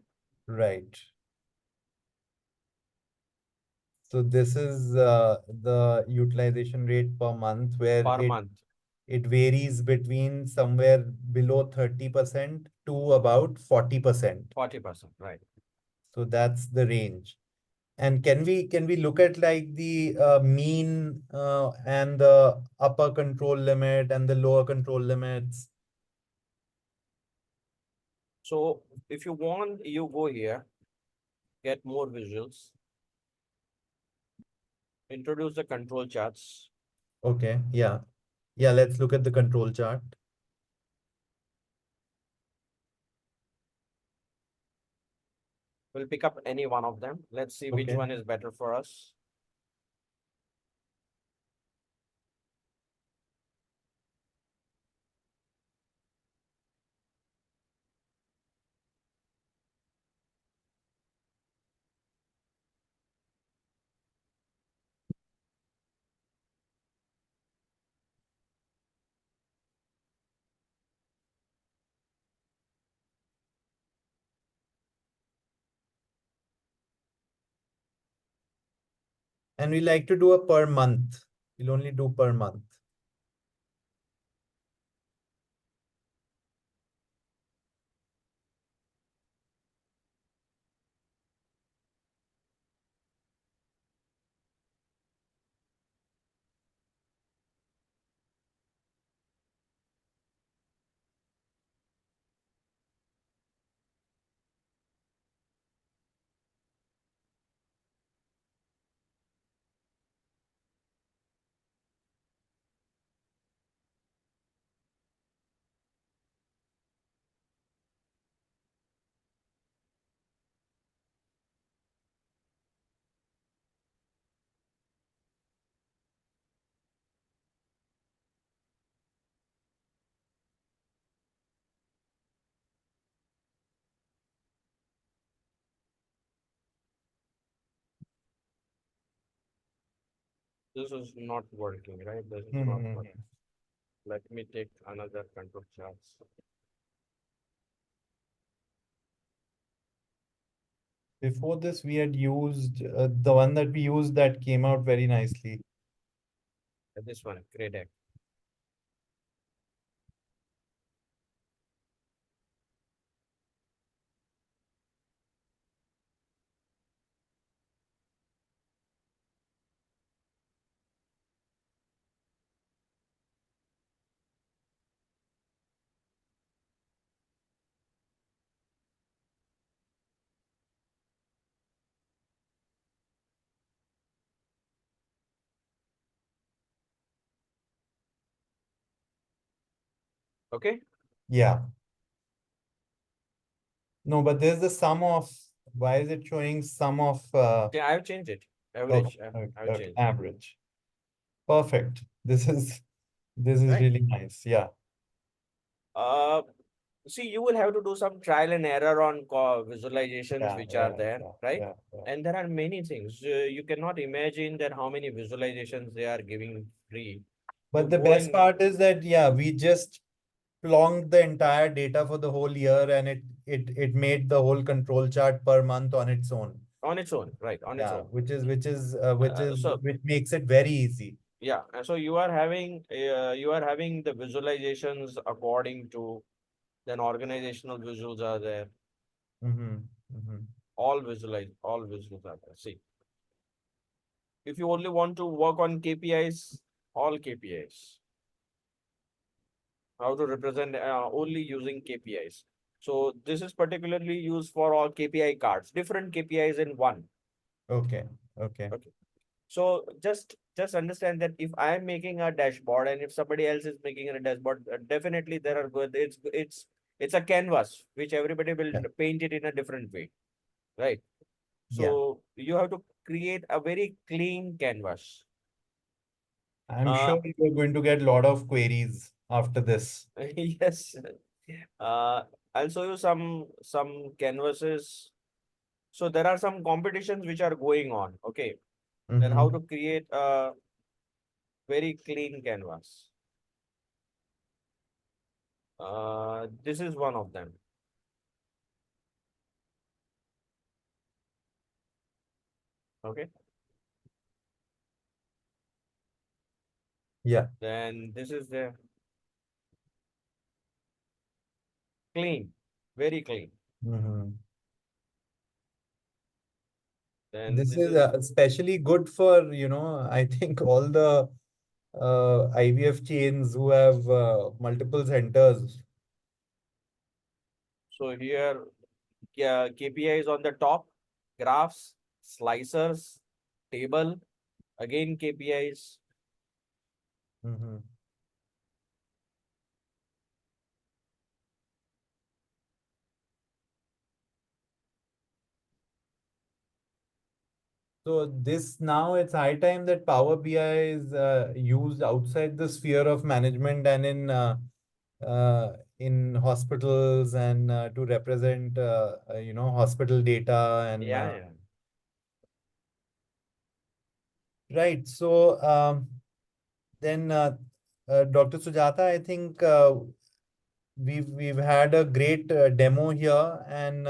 Speaker 3: Right. So this is the utilization rate per month where
Speaker 4: Per month.
Speaker 3: it varies between somewhere below 30% to about 40%.
Speaker 4: 40%. Right.
Speaker 3: So that's the range. And can we look at like the mean and the upper control limit and the lower control limits?
Speaker 4: So if you want, you go here, get more visuals, introduce the control charts.
Speaker 3: Okay, yeah. Yeah, let's look at the control chart.
Speaker 4: We'll pick up any one of them. Let's see which
Speaker 3: Okay.
Speaker 4: one is better for us.
Speaker 3: And we like to do a per month. We'll only do per month.
Speaker 4: This is not working, right? This is not
Speaker 3: Mhm.
Speaker 4: working. Let me take another control charts.
Speaker 3: Before this, we had used the one that we used that came out very nicely.
Speaker 4: This one, gray deck. Okay.
Speaker 3: Yeah. No, but there's the sum of, why is it showing sum of
Speaker 4: Yeah, I've changed it.
Speaker 3: okay,
Speaker 4: Average. I've changed.
Speaker 3: average? Perfect. This is
Speaker 4: Right.
Speaker 3: really nice. Yeah.
Speaker 4: Uh, See, you will have to do some trial and error on visualizations
Speaker 3: Yeah,
Speaker 4: which are
Speaker 3: yeah,
Speaker 4: there,
Speaker 3: yeah,
Speaker 4: right?
Speaker 3: yeah, yeah.
Speaker 4: And there are many things. You cannot imagine that how many visualizations they are giving free. You
Speaker 3: But the
Speaker 4: go
Speaker 3: best
Speaker 4: and
Speaker 3: part is that, yeah, we just plonked the entire data for the whole year and it made the whole control chart per month on its own.
Speaker 4: on its own, right? On its
Speaker 3: Yeah,
Speaker 4: own. So
Speaker 3: which makes it very easy.
Speaker 4: yeah, so you are having the visualizations according to, then organizational visuals are there.
Speaker 3: Mm-hmm. Mm-hmm.
Speaker 4: All visuals are there. See, if you only want to work on KPIs, all KPIs. How to represent only using KPIs. So this is particularly used for all KPI cards, different KPIs in one.
Speaker 3: Okay. Okay.
Speaker 4: Okay. So just understand that if I am making a dashboard and if somebody else is making a dashboard, definitely there are good. It's a canvas which everybody will
Speaker 3: Yeah.
Speaker 4: paint it in a different way, right?
Speaker 3: Yeah.
Speaker 4: So you have to create a very clean canvas.
Speaker 3: I'm
Speaker 4: Uh,
Speaker 3: sure you're going to get a lot of queries after this.
Speaker 4: Yes. I'll show you some canvases. So there are some competitions which are going on. Okay. Then how
Speaker 3: Mhm.
Speaker 4: to create a very clean canvas. This is one of them. Okay.
Speaker 3: Yeah.
Speaker 4: Then this is the clean, very clean.
Speaker 3: Mhm.
Speaker 4: Then
Speaker 3: This
Speaker 4: this
Speaker 3: is
Speaker 4: is
Speaker 3: especially good for, I think all the IVF chains who have multiple centers.
Speaker 4: so here KPIs on the top, graphs, slicers, table, again KPIs.
Speaker 3: Mhm. So this now it's high time that Power BI is used outside the sphere of management and in hospitals and to represent hospital data and
Speaker 4: Yeah, yeah.
Speaker 3: right. So then Dr. Sujata, I think we've had a great demo here and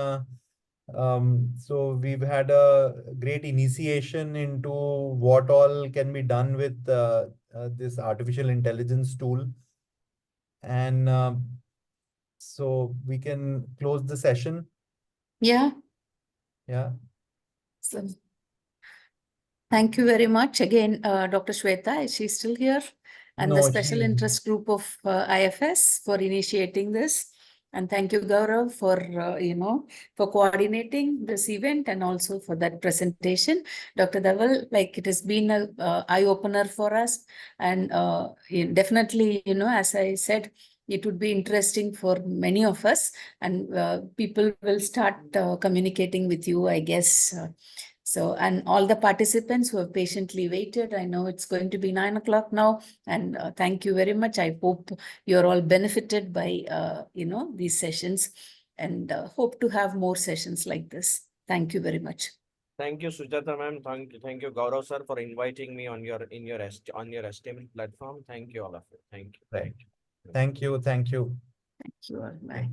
Speaker 3: so we've had a great initiation into what all can be done with this artificial intelligence tool. And so we can close the session.
Speaker 1: Yeah.
Speaker 3: Yeah.
Speaker 1: So thank you very much again, Dr. Shweta. Is she still here? And the
Speaker 3: No,
Speaker 1: special interest group of IFS for initiating this. And thank you, Gaurav, for for coordinating this event and also for that presentation. Dr. Dhaval, like it has been a eye opener for us, and definitely, as I said, it would be interesting for many of us, and people will start communicating with you, I guess. So, and all the participants who have patiently waited, I know it's going to be 9 o'clock now, and thank you very much. I hope you're all benefited by, these sessions, and hope to have more sessions like this. Thank you very much.
Speaker 4: Thank you, Sujata ma'am. Thank you, Gaurav sir, for inviting me on your esteemed platform. Thank you, all of you. Thank you.
Speaker 3: right.
Speaker 4: Thank you.
Speaker 3: Thank you. Thank you.
Speaker 1: Thank you all. Bye.